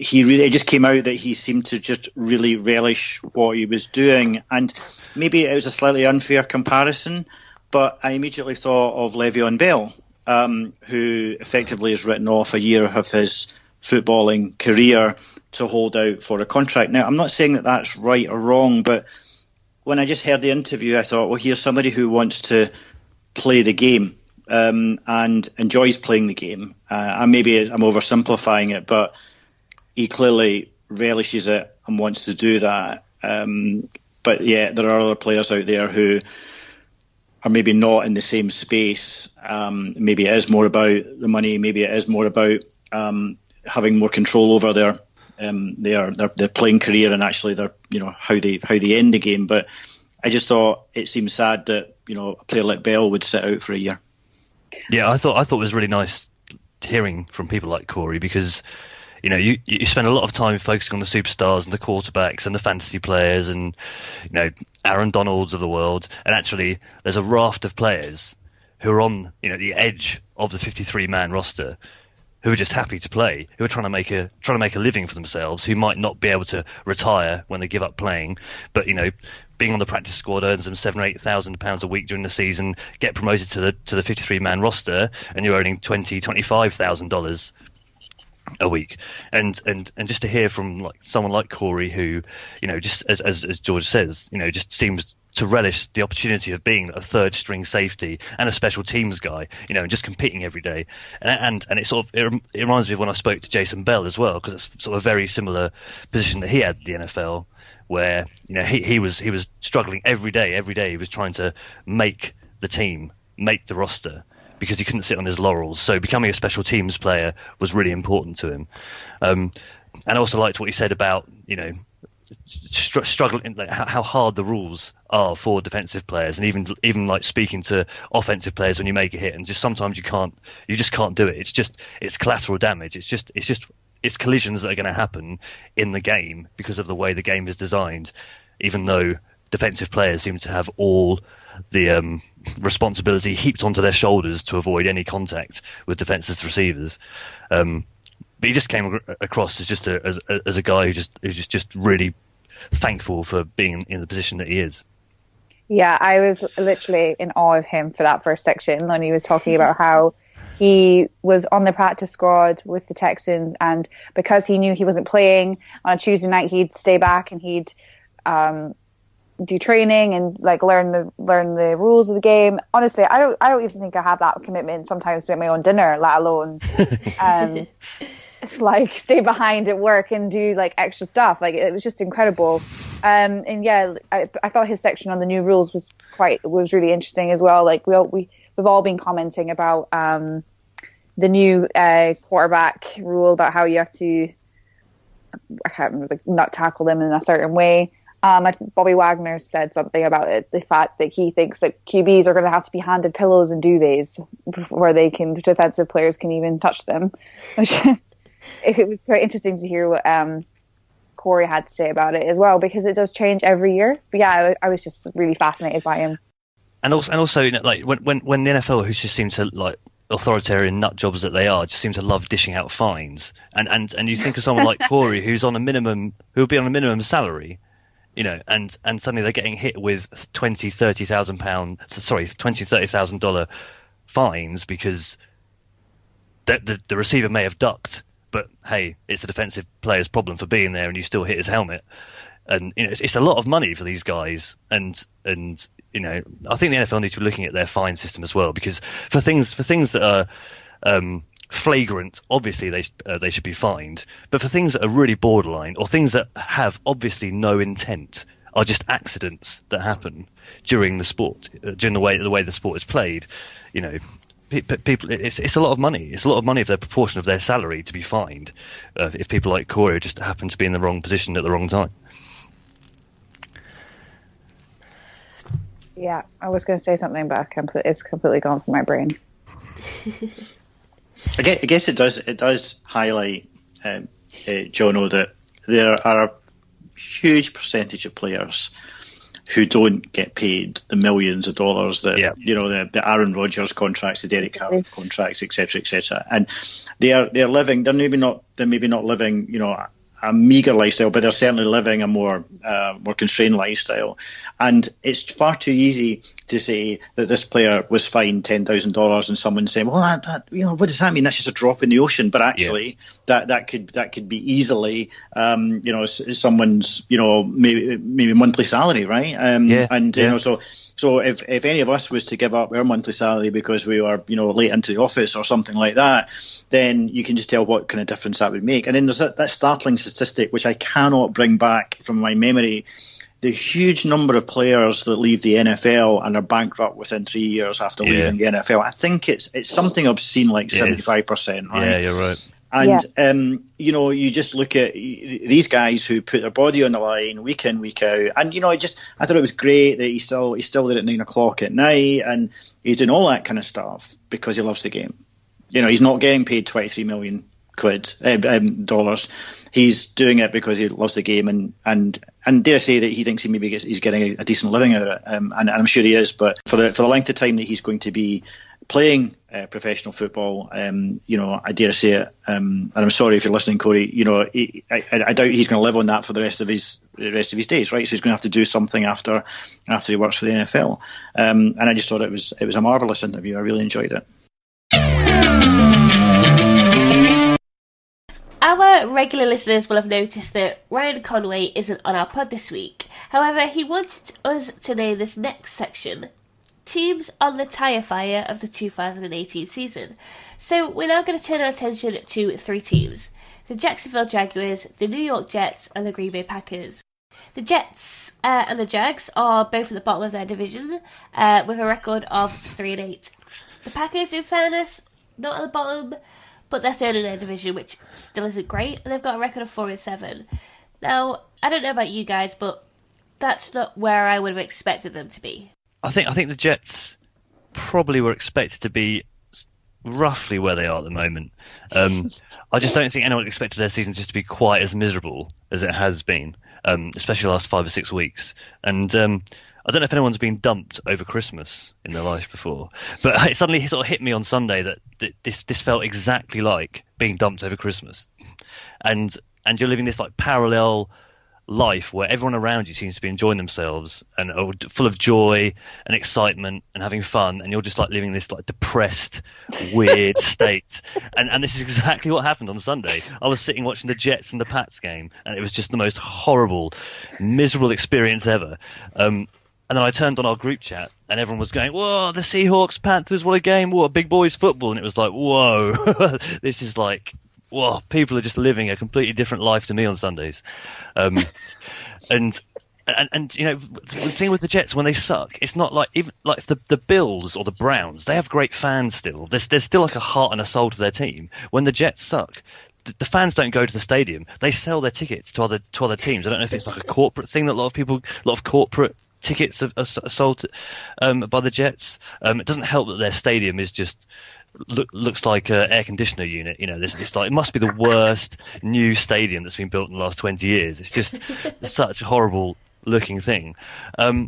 really, it just came out that he seemed to just really relish what he was doing. And maybe it was a slightly unfair comparison, but I immediately thought of Le'Veon Bell, who effectively has written off a year of his footballing career to hold out for a contract. Now, I'm not saying that that's right or wrong, but when I just heard the interview, I thought, well, here's somebody who wants to play the game and enjoys playing the game. And maybe I'm oversimplifying it, but he clearly relishes it and wants to do that. But yeah, there are other players out there who are maybe not in the same space. Maybe it is more about the money. Maybe it is more about having more control over their playing career and actually their how they end the game. But I just thought it seemed sad that a player like Bell would sit out for a year. Yeah, I thought it was really nice hearing from people like Corey, because you spend a lot of time focusing on the superstars and the quarterbacks and the fantasy players and Aaron Donalds of the world, and actually there's a raft of players who are on the edge of the 53-man roster, who are just happy to play, who are trying to make a living for themselves, who might not be able to retire when they give up playing, but being on the practice squad earns them £7,000 or £8,000 a week during the season, get promoted to the 53-man roster, and you're earning $25,000 a week. And just to hear from someone like Corey, who just as George says, just seems to relish the opportunity of being a third string safety and a special teams guy, and just competing every day. And it it reminds me of when I spoke to Jason Bell as well, because it's sort of a very similar position that he had in the NFL, where he was struggling every day. He was trying to make the team, make the roster, because he couldn't sit on his laurels. So becoming a special teams player was really important to him. And I also liked what he said about struggling, how hard the rules are for defensive players, and even like speaking to offensive players when you make a hit, and just sometimes you just can't do it. It's collateral damage. It's collisions that are going to happen in the game because of the way the game is designed, even though defensive players seem to have all the responsibility heaped onto their shoulders to avoid any contact with defenseless receivers. But he just came across as just as a guy who's just really thankful for being in the position that he is. Yeah, I was literally in awe of him for that first section when he was talking about how he was on the practice squad with the Texans, and because he knew he wasn't playing on a Tuesday night, he'd stay back and he'd do training and learn the rules of the game. Honestly, I don't even think I have that commitment sometimes to get my own dinner, let alone stay behind at work and do extra stuff. It was just incredible. And yeah, I thought his section on the new rules was really interesting as well. We've all been commenting about the new quarterback rule about how you have to, I can't remember, not tackle them in a certain way. I think Bobby Wagner said something about it, the fact that he thinks that QBs are going to have to be handed pillows and duvets before defensive players can even touch them. It was quite interesting to hear what Corey had to say about it as well, because it does change every year. But yeah, I was just really fascinated by him. And also, when the NFL, who just seem to authoritarian nut jobs that they are, just seem to love dishing out fines. And you think of someone like Corey, who'll be on a minimum salary, and suddenly they're getting hit with $20,000 fines because the receiver may have ducked, but hey, it's a defensive player's problem for being there, and you still hit his helmet. And it's a lot of money for these guys, and I think the NFL needs to be looking at their fine system as well, because for things that are flagrant, obviously they should be fined, but for things that are really borderline, or things that have obviously no intent, are just accidents that happen during the sport, during the way the sport is played. People, it's a lot of money. It's a lot of money of their proportion of their salary to be fined if people like Corey just happen to be in the wrong position at the wrong time. Yeah, I was going to say something, but it's completely gone from my brain. I guess it does highlight, Jono, that there are huge percentage of players who don't get paid the millions of dollars that the Aaron Rodgers contracts, the Derek Carr contracts, etc., and they're living. They're maybe not living, a meager lifestyle, but they're certainly living a more constrained lifestyle. And it's far too easy to say that this player was fined $10,000 and someone saying, well, that what does that mean? That's just a drop in the ocean. But actually, that could be easily, someone's, maybe monthly salary, right? So if any of us was to give up our monthly salary because we were, late into the office or something like that, then you can just tell what kind of difference that would make. And then there's that startling statistic, which I cannot bring back from my memory, the huge number of players that leave the NFL and are bankrupt within 3 years after leaving the NFL. I think it's something obscene like 75%, right? Yeah, you're right. And, you just look at these guys who put their body on the line week in, week out. And, I thought it was great that he's still there at 9 o'clock at night and he's doing all that kind of stuff because he loves the game. He's not getting paid 23 million dollars. He's doing it because he loves the game and dare I say that he thinks he's getting a decent living out of it. And I'm sure he is. But for the length of time that he's going to be playing professional football, I dare say it. And I'm sorry if you're listening, Corey. I doubt he's going to live on that for the rest of his days, right? So he's going to have to do something after he works for the NFL. And I just thought it was a marvelous interview. I really enjoyed it. Our regular listeners will have noticed that Ryan Conway isn't on our pod this week. However, he wanted us to name this next section Teams on the Tyre Fire of the 2018 season. So we're now going to turn our attention to 3 teams: the Jacksonville Jaguars, the New York Jets and the Green Bay Packers. The Jets and the Jags are both at the bottom of their division with a record of 3-8. The Packers, in fairness, not at the bottom, but they're third in their division, which still isn't great, and they've got a record of 4-7. Now, I don't know about you guys, but that's not where I would have expected them to be. I think the Jets probably were expected to be roughly where they are at the moment. I just don't think anyone expected their season just to be quite as miserable as it has been, especially the last 5 or 6 weeks. And I don't know if anyone's been dumped over Christmas in their life before, but it suddenly sort of hit me on Sunday that this felt exactly like being dumped over Christmas, and you're living this like parallel life where everyone around you seems to be enjoying themselves and are full of joy and excitement and having fun, and you're just like living this like depressed, weird state. And this is exactly what happened on Sunday. I was sitting watching the Jets and the Pats game, and it was just the most horrible, miserable experience ever. And then I turned on our group chat and everyone was going, whoa, the Seahawks, Panthers, what a game, what a big boys football. And it was like, whoa, this is like, whoa, people are just living a completely different life to me on Sundays. And the thing with the Jets, when they suck, it's not like even like the Bills or the Browns, they have great fans still. There's still like a heart and a soul to their team. When the Jets suck, the fans don't go to the stadium. They sell their tickets to other teams. I don't know if it's like a corporate thing that a lot of corporate tickets are sold by the Jets. It doesn't help that their stadium is just looks like an air conditioner unit. It's like it must be the worst new stadium that's been built in the last 20 years. It's just such a horrible looking thing. But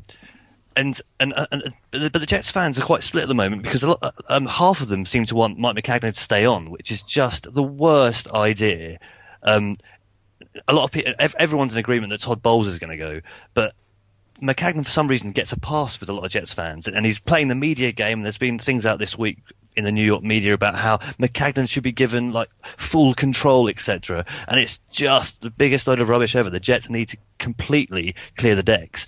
the Jets fans are quite split at the moment because half of them seem to want Mike McCagnon to stay on, which is just the worst idea. A lot of people, everyone's in agreement that Todd Bowles is going to go, but McCagnon for some reason gets a pass with a lot of Jets fans, and he's playing the media game. And there's been things out this week in the New York media about how McCagnon should be given like full control, etc. And it's just the biggest load of rubbish ever. The Jets need to completely clear the decks.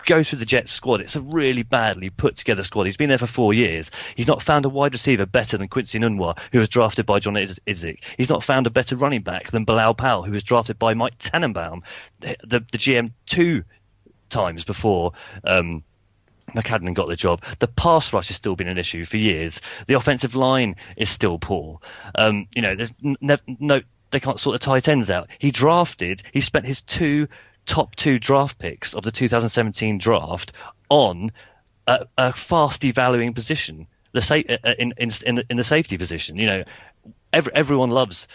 Go through the Jets squad. It's a really badly put together squad. He's been there for 4 years. He's not found a wide receiver better than Quincy Nunwa, who was drafted by John Idzik. He's not found a better running back than Bilal Powell, who was drafted by Mike Tannenbaum, the GM 2 times before McCagnon got the job. The pass rush has still been an issue for years. The offensive line is still poor. There's no, they can't sort the tight ends out. He spent his top two draft picks of the 2017 draft on a fast devaluing position, in the safety position. everyone loves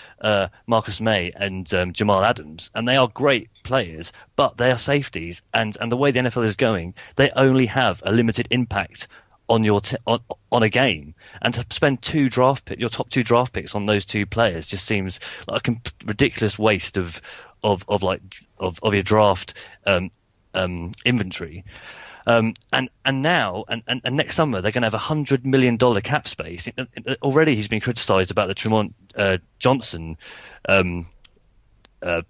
Marcus May and Jamal Adams, and they are great players, but they are safeties, and the way the NFL is going, they only have a limited impact on your on a game, and to spend your top 2 draft picks on those 2 players just seems like a ridiculous waste of your draft inventory. And now next summer they're going to have $100 million cap space. Already he's been criticised about the Tremont Johnson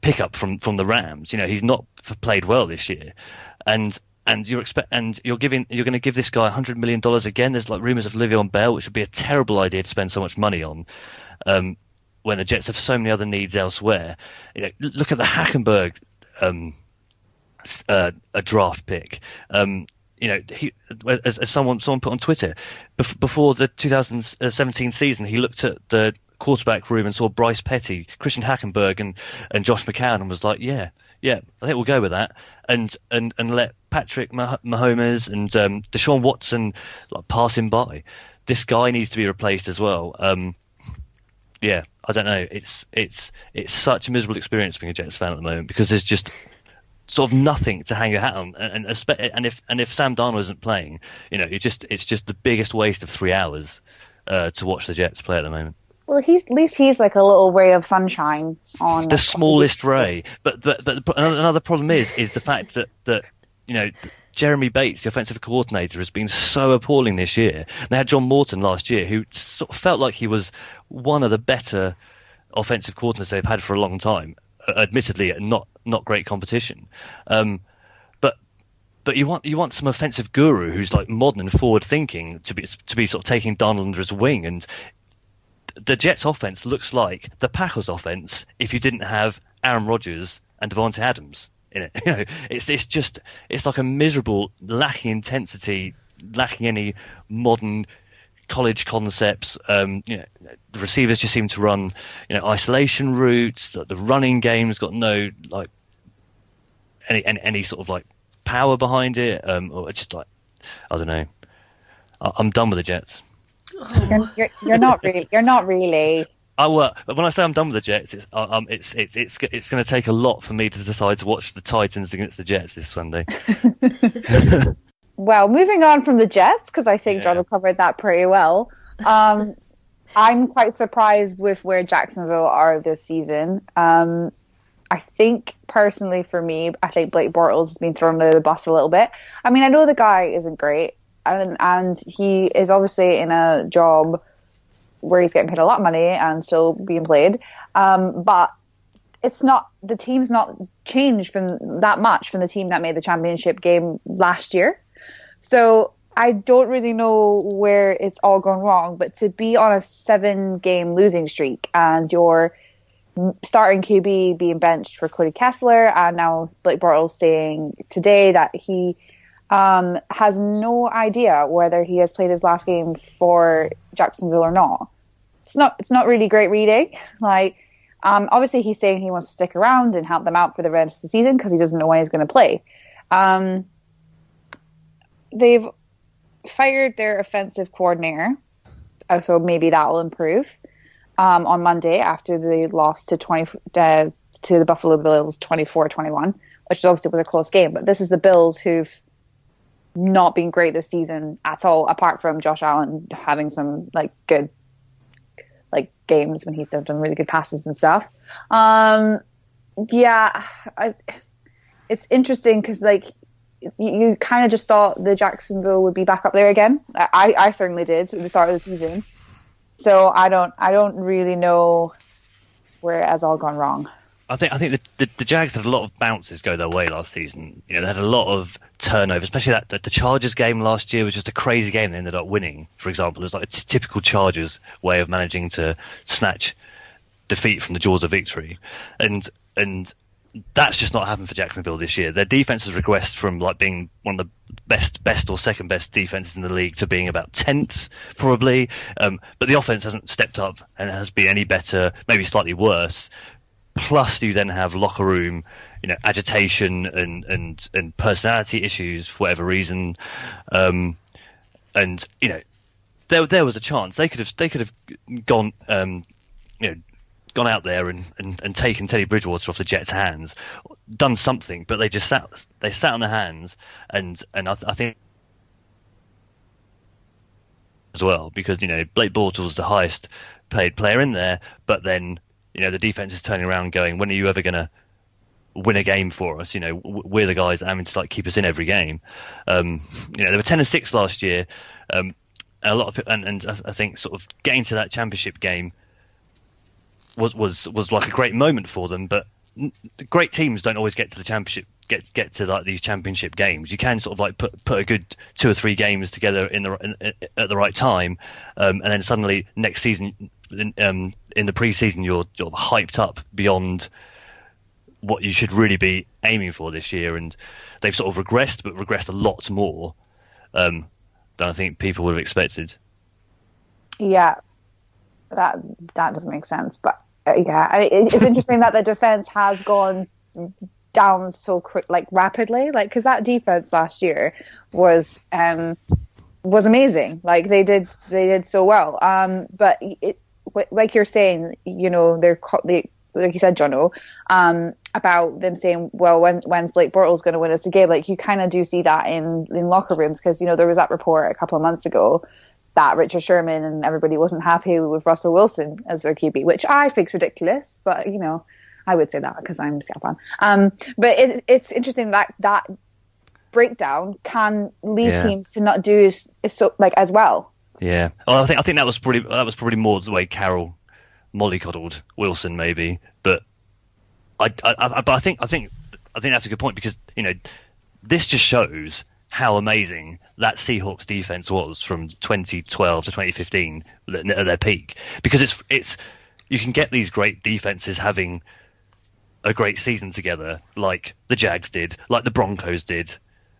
pickup from the Rams. He's not played well this year, and you're going to give this guy $100 million again. There's like rumours of Le'Veon Bell, which would be a terrible idea to spend so much money on. When the Jets have so many other needs elsewhere. Look at the Hackenberg a draft pick. He, as someone put on Twitter, before the 2017 season, he looked at the quarterback room and saw Bryce Petty, Christian Hackenberg, and Josh McCown, and was like, yeah, I think we'll go with that, and let Patrick Mahomes and Deshaun Watson pass him by. This guy needs to be replaced as well. I don't know. It's such a miserable experience being a Jets fan at the moment, because there's just sort of nothing to hang your hat on, and if Sam Darnold isn't playing, it's just the biggest waste of 3 hours to watch the Jets play at the moment. Well, at least he's like a little ray of sunshine on the smallest ray. But another problem is the fact that Jeremy Bates, the offensive coordinator, has been so appalling this year. They had John Morton last year, who sort of felt like he was one of the better offensive coordinators they've had for a long time. Admittedly, not great competition. But you want some offensive guru who's like modern and forward thinking to be sort of taking Darnold under his wing. And the Jets offense looks like the Packers offense if you didn't have Aaron Rodgers and Devontae Adams in it. It's like a miserable, lacking intensity, lacking any modern college concepts. The receivers just seem to run isolation routes. The running game's got no any sort of power behind it, or just I don't know. I'm done with the Jets. You're not really. But when I say I'm done with the Jets, it's going to take a lot for me to decide to watch the Titans against the Jets this Sunday. Well, moving on from the Jets, because I think John covered that pretty well. I'm quite surprised with where Jacksonville are this season. I think, personally, for me, I think Blake Bortles has been thrown under the bus a little bit. I mean, I know the guy isn't great, and he is obviously in a job where he's getting paid a lot of money and still being played. But the team's not changed from that much from the team that made the championship game last year. So I don't really know where it's all gone wrong, but to be on a 7-game losing streak and your starting QB being benched for Cody Kessler, and now Blake Bortles saying today that he has no idea whether he has played his last game for Jacksonville or not. It's not really great reading. Obviously he's saying he wants to stick around and help them out for the rest of the season because he doesn't know when he's going to play. They've fired their offensive coordinator, so maybe that will improve on Monday after they lost to the Buffalo Bills 24-21, which obviously was a close game. But this is the Bills who've not been great this season at all, apart from Josh Allen having some good games when he's done really good passes and stuff. It's interesting because you kind of just thought the Jacksonville would be back up there again. I certainly did at the start of the season. So I don't really know where it has all gone wrong. I think the Jags had a lot of bounces go their way last season. They had a lot of turnover, especially the Chargers game last year was just a crazy game. They ended up winning, for example. It was like a typical Chargers way of managing to snatch defeat from the jaws of victory, and that's just not happened for Jacksonville this year. Their defense has regressed from being one of the best or second best defenses in the league to being about 10th probably. But the offense hasn't stepped up and has been any better, maybe slightly worse. Plus, you then have locker room, agitation and personality issues for whatever reason, and there was a chance they could have gone gone out there and taken Teddy Bridgewater off the Jets' hands, done something, but they just sat on their hands, and I think as well, because Blake Bortles the highest paid player in there, but then the defense is turning around going, when are you ever going to win a game for us? We're the guys having to keep us in every game. They were 10-6 last year, and a lot of and I think sort of getting to that championship game was like a great moment for them. But great teams don't always get to the championship, get to these championship games. You can sort of put a good 2 or 3 games together at the right time, and then suddenly next season in the preseason you're hyped up beyond what you should really be aiming for this year. And they've sort of regressed a lot more than I think people would have expected. Yeah, that doesn't make sense. But it's interesting that the defense has gone down so rapidly, like, because that defense last year was amazing. Like, they did so well. But like you're saying, they're like you said, Jono, about them saying, well, when's Blake Bortles going to win us a game? Like, you kind of do see that in locker rooms, because there was that report a couple of months ago that Richard Sherman and everybody wasn't happy with Russell Wilson as their QB, which I think is ridiculous, but I would say that because I'm a Seattle fan. But it's interesting that breakdown can lead teams to not do as well. Yeah, well, I think that was probably more the way Carroll mollycoddled Wilson, maybe. But I think that's a good point, because this just shows how amazing that Seahawks defense was from 2012 to 2015 at their peak. Because it's you can get these great defenses having a great season together, like the Jags did, like the Broncos did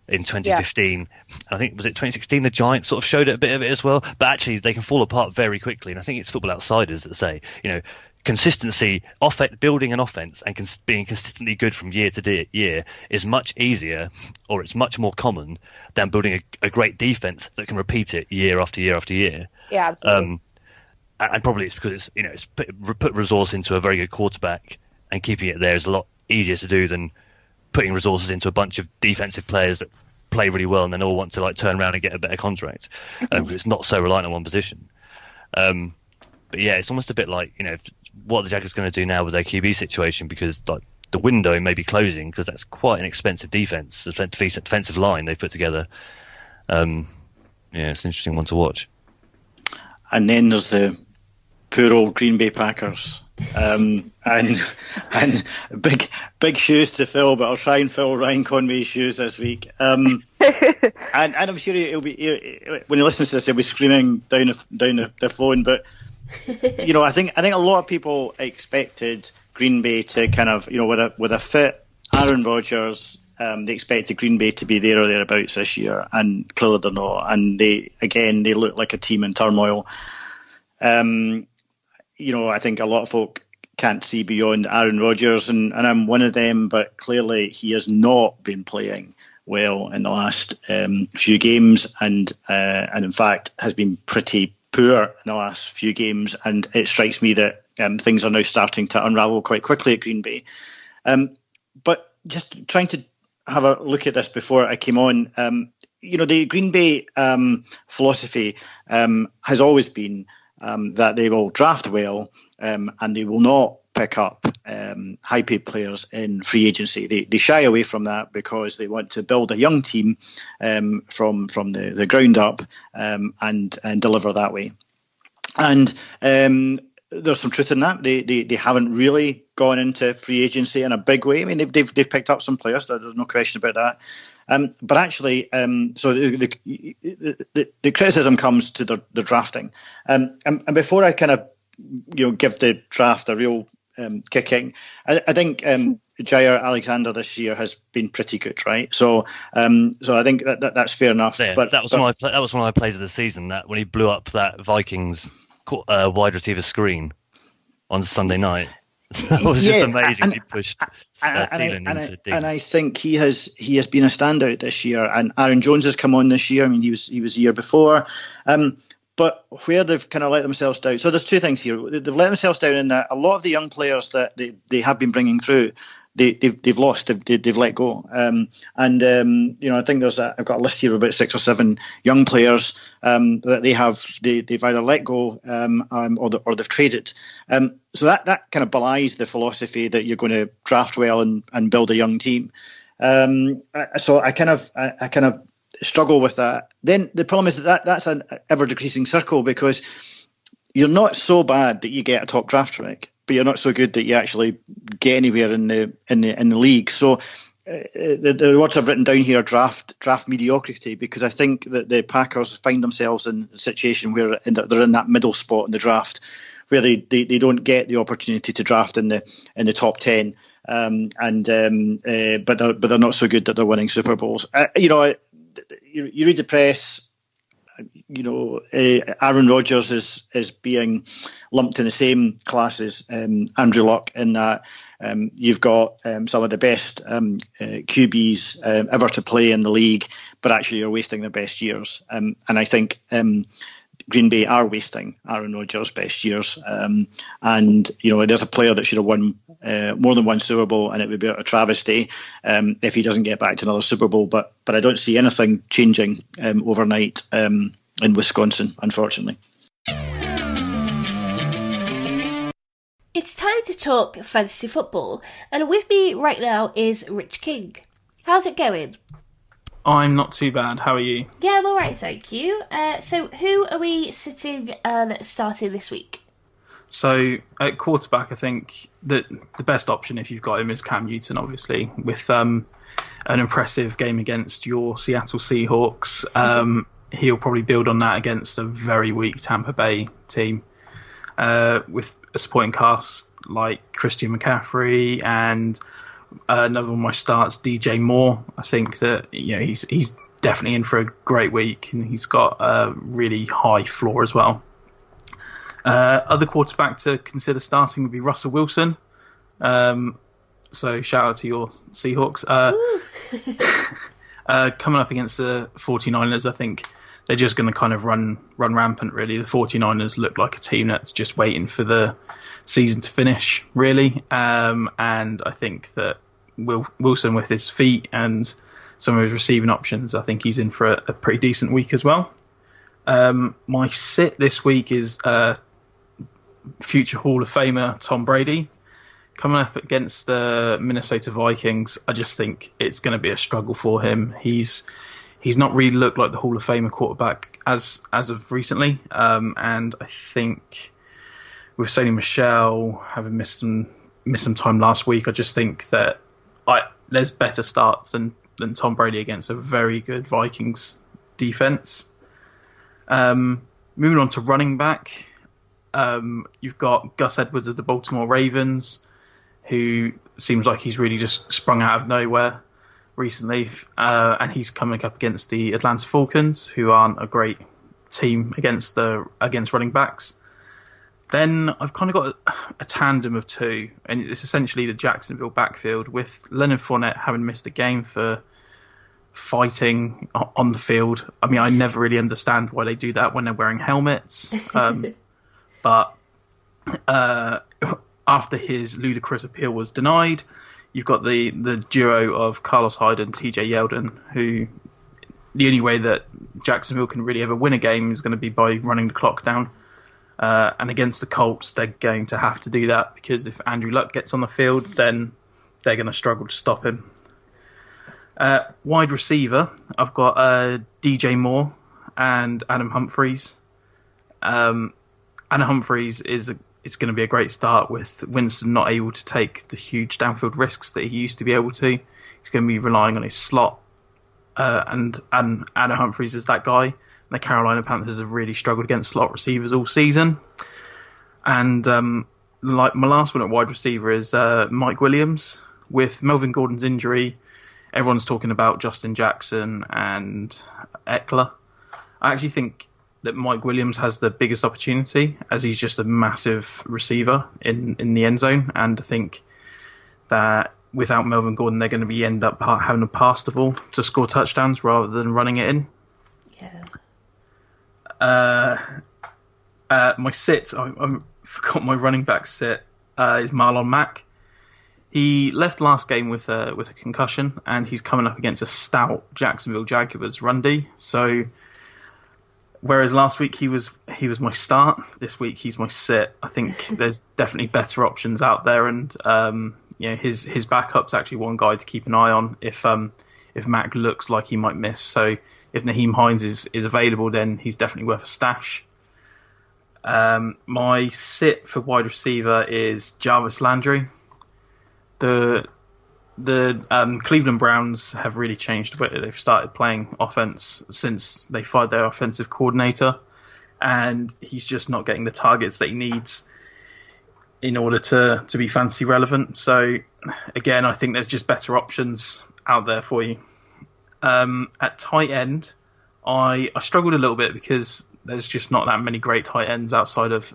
in 2015. Yeah. I think, was it 2016, the Giants sort of showed a bit of it as well. But actually, they can fall apart very quickly. And I think it's Football Outsiders that say, consistency, building an offense and being consistently good from year to year is much easier, or it's much more common, than building a great defense that can repeat it year after year after year. Yeah, absolutely. And probably it's because it's put resource into a very good quarterback, and keeping it there is a lot easier to do than putting resources into a bunch of defensive players that play really well and then all want to turn around and get a better contract. Because it's not so reliant on one position. But yeah, it's almost a bit like, what the Jaguars going to do now with their QB situation, because the window may be closing, because that's quite an expensive defensive line they've put together. It's an interesting one to watch. And then there's the poor old Green Bay Packers. And big shoes to fill, but I'll try and fill Ryan Conway's shoes this week. And I'm sure he'll be, when he listens to this, he'll be screaming down the phone. But I think a lot of people expected Green Bay to kind of, with a fit Aaron Rodgers, they expected Green Bay to be there or thereabouts this year, and clearly they're not. And they look like a team in turmoil. I think a lot of folk can't see beyond Aaron Rodgers, and I'm one of them, but clearly he has not been playing well in the last few games, and in fact has been pretty poor in the last few games, and it strikes me that things are now starting to unravel quite quickly at Green Bay. But just trying to have a look at this before I came on, the Green Bay philosophy has always been that they will draft well, and they will not pick up high-paid players in free agency. They shy away from that because they want to build a young team from the ground up and deliver that way. And there's some truth in that. They haven't really gone into free agency in a big way. I mean, they've picked up some players. There's no question about that. But actually, so the criticism comes to the drafting. And before I kind of give the draft a real kicking, I think Jair Alexander this year has been pretty good, right? So I think that's fair enough. Yeah, but that was one of my plays of the season. That when he blew up that Vikings wide receiver screen on Sunday night. It was just amazing. He pushed Thielen into Diggs. And I think he has been a standout this year. And Aaron Jones has come on this year. I mean, he was the year before. But where they've kind of let themselves down, so there's two things here. They've let themselves down in that a lot of the young players that they have been bringing through, they've lost, they've let go. I think I've got a list here of about 6 or 7 young players that they've either let go or they've traded. So that kind of belies the philosophy that you're going to draft well and build a young team. So I kind of struggle with that. Then the problem is that's an ever decreasing circle, because you're not so bad that you get a top draft pick, but you're not so good that you actually get anywhere in the league. So the words I've written down here are draft mediocrity, because I think that the Packers find themselves in a situation where they're in that middle spot in the draft, where they don't get the opportunity to draft in the top 10, but they're not so good that they're winning Super Bowls. You read the press. Aaron Rodgers is being lumped in the same class as Andrew Luck, in that you've got some of the best QBs ever to play in the league, but actually you're wasting their best years. And I think Green Bay are wasting Aaron Rodgers' best years. There's a player that should have won more than one Super Bowl, and it would be a travesty if he doesn't get back to another Super Bowl. But I don't see anything changing overnight in Wisconsin, unfortunately. It's time to talk fantasy football, and with me right now is Rich King. How's it going? I'm not too bad. How are you? Yeah, I'm alright, thank you. So who are we sitting and starting this week? So at quarterback, I think that the best option, if you've got him, is Cam Newton, obviously, with an impressive game against your Seattle Seahawks. He'll probably build on that against a very weak Tampa Bay team, with a supporting cast like Christian McCaffrey and another one of my starts, DJ Moore. I think that he's definitely in for a great week, and he's got a really high floor as well. Other quarterback to consider starting would be Russell Wilson. So shout out to your Seahawks. Coming up against the 49ers, I think they're just going to kind of run rampant, really. The 49ers look like a team that's just waiting for the season to finish, really. And I think that Wilson, with his feet and some of his receiving options, I think he's in for a pretty decent week as well. My sit this week is future Hall of Famer Tom Brady. Coming up against the Minnesota Vikings, I just think it's going to be a struggle for him. He's not really looked like the Hall of Famer quarterback as of recently, and I think with Sony Michel having missed some time last week, I just think that there's better starts than Tom Brady against a very good Vikings defense. Moving on to running back, you've got Gus Edwards of the Baltimore Ravens, who seems like he's really just sprung out of nowhere recently, and he's coming up against the Atlanta Falcons, who aren't a great team against running backs. Then I've kind of got a tandem of two, and it's essentially the Jacksonville backfield, with Leonard Fournette having missed a game for fighting on the field. I mean, I never really understand why they do that when they're wearing helmets. But after his ludicrous appeal was denied, you've got the duo of Carlos Hyde and TJ Yeldon, who the only way that Jacksonville can really ever win a game is going to be by running the clock down. And against the Colts, they're going to have to do that, because if Andrew Luck gets on the field, then they're going to struggle to stop him. Wide receiver, I've got DJ Moore and Adam Humphries. Adam Humphries is going to be a great start, with Winston not able to take the huge downfield risks that he used to be able to. He's going to be relying on his slot, and Adam Humphries is that guy. The Carolina Panthers have really struggled against slot receivers all season. And like my last one at wide receiver is Mike Williams. With Melvin Gordon's injury, everyone's talking about Justin Jackson and Eckler. I actually think that Mike Williams has the biggest opportunity, as he's just a massive receiver in the end zone. And I think that without Melvin Gordon, they're going to end up having to pass the ball to score touchdowns rather than running it in. Yeah. My sit, I forgot my running back sit, is Marlon Mack. He left last game with a concussion, and he's coming up against a stout Jacksonville Jaguars run D. So, whereas last week he was my start, this week he's my sit. I think there's definitely better options out there, and his backup's actually one guy to keep an eye on if Mack looks like he might miss. So if Naheem Hines is available, then he's definitely worth a stash. My sit for wide receiver is Jarvis Landry. The Cleveland Browns have really changed the way they've started playing offense since they fired their offensive coordinator, and he's just not getting the targets that he needs in order to be fantasy relevant. So again, I think there's just better options out there for you. At tight end, I struggled a little bit because there's just not that many great tight ends outside of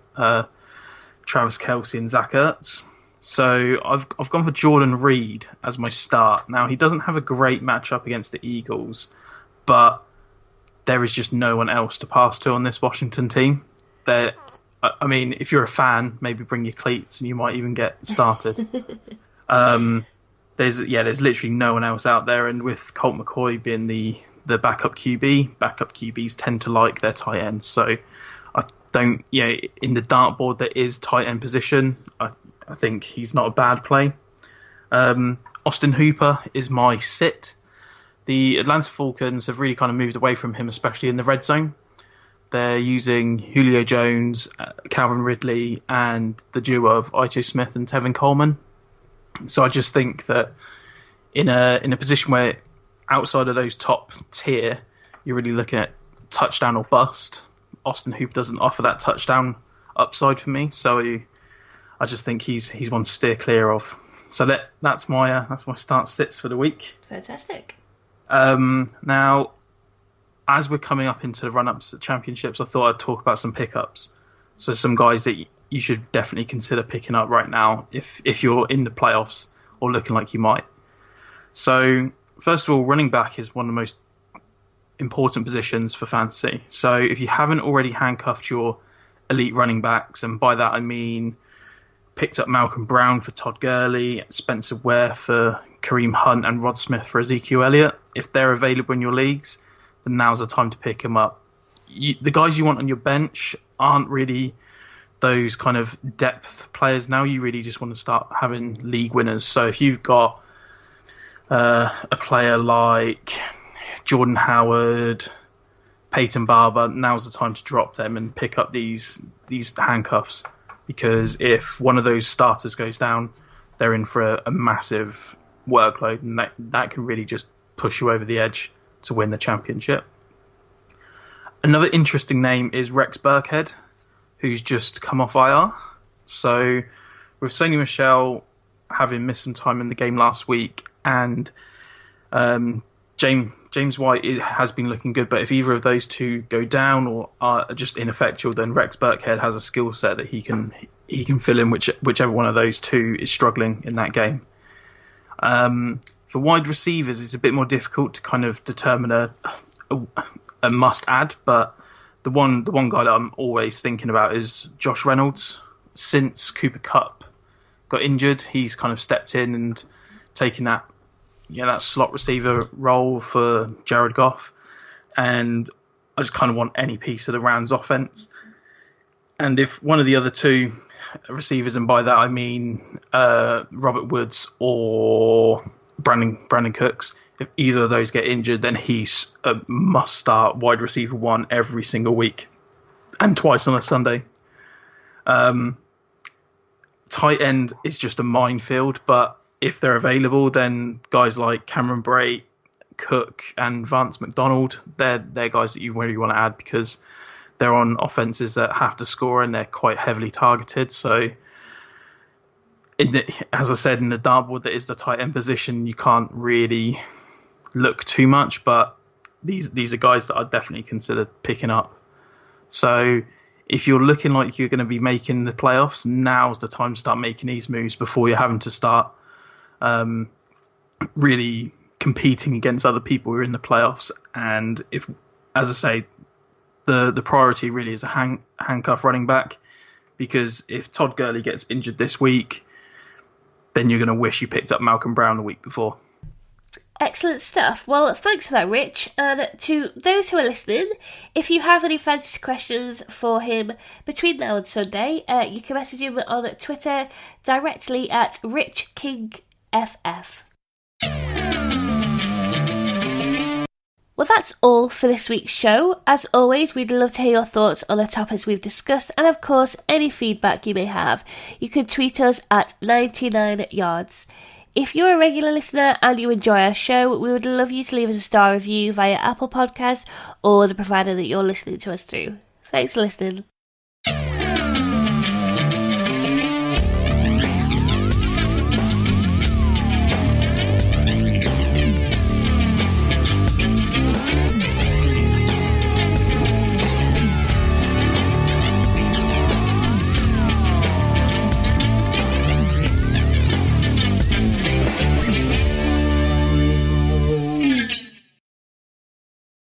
Travis Kelce and Zach Ertz. So I've gone for Jordan Reed as my start. Now, he doesn't have a great matchup against the Eagles, but there is just no one else to pass to on this Washington team. I mean, if you're a fan, maybe bring your cleats and you might even get started. There's literally no one else out there, and with Colt McCoy being the backup QBs tend to like their tight ends. So I don't, in the dartboard there is tight end position. I think he's not a bad play. Austin Hooper is my sit. The Atlanta Falcons have really kind of moved away from him, especially in the red zone. They're using Julio Jones, Calvin Ridley, and the duo of Ito Smith and Tevin Coleman. So I just think that in a position where outside of those top tier, you're really looking at touchdown or bust. Austin Hooper doesn't offer that touchdown upside for me, so I just think he's one to steer clear of. So that's my start sits for the week. Fantastic. Now, as we're coming up into the run-ups to the championships, I thought I'd talk about some pickups. So some guys that you should definitely consider picking up right now if you're in the playoffs or looking like you might. So first of all, running back is one of the most important positions for fantasy. So if you haven't already handcuffed your elite running backs, and by that I mean picked up Malcolm Brown for Todd Gurley, Spencer Ware for Kareem Hunt, and Rod Smith for Ezekiel Elliott, if they're available in your leagues, then now's the time to pick them up. The guys you want on your bench aren't really those kind of depth players now. You really just want to start having league winners. So if you've got a player like Jordan Howard, Peyton Barber, now's the time to drop them and pick up these handcuffs, because if one of those starters goes down, they're in for a massive workload, and that can really just push you over the edge to win the championship. Another interesting name is Rex Burkhead, who's just come off IR. So with Sony Michel having missed some time in the game last week, and James White has been looking good, but if either of those two go down or are just ineffectual, then Rex Burkhead has a skill set that he can fill in whichever one of those two is struggling in that game. For wide receivers, it's a bit more difficult to kind of determine a must add, but the one guy that I'm always thinking about is Josh Reynolds. Since Cooper Kupp got injured, he's kind of stepped in and taken that slot receiver role for Jared Goff, and I just kind of want any piece of the Rams offense. And if one of the other two receivers, and by that I mean Robert Woods or Brandon Cooks, if either of those get injured, then he's a must-start wide receiver one every single week, and twice on a Sunday. Tight end is just a minefield, but if they're available, then guys like Cameron Brate, Cook, and Vance McDonald, they're guys that you really want to add, because they're on offenses that have to score and they're quite heavily targeted. So, as I said, in the dartboard that is the tight end position, you can't really look too much, but these are guys that I'd definitely consider picking up. So if you're looking like you're going to be making the playoffs, now's the time to start making these moves before you're having to start really competing against other people who are in the playoffs. And if, as I say, the priority really is a handcuff running back, because if Todd Gurley gets injured this week, then you're going to wish you picked up Malcolm Brown the week before. Excellent stuff. Well, thanks for that, Rich. And to those who are listening, if you have any fantasy questions for him between now and Sunday, you can message him on Twitter directly at RichKingFF. Well, that's all for this week's show. As always, we'd love to hear your thoughts on the topics we've discussed, and of course, any feedback you may have. You can tweet us at 99yards. If you're a regular listener and you enjoy our show, we would love you to leave us a star review via Apple Podcasts or the provider that you're listening to us through. Thanks for listening.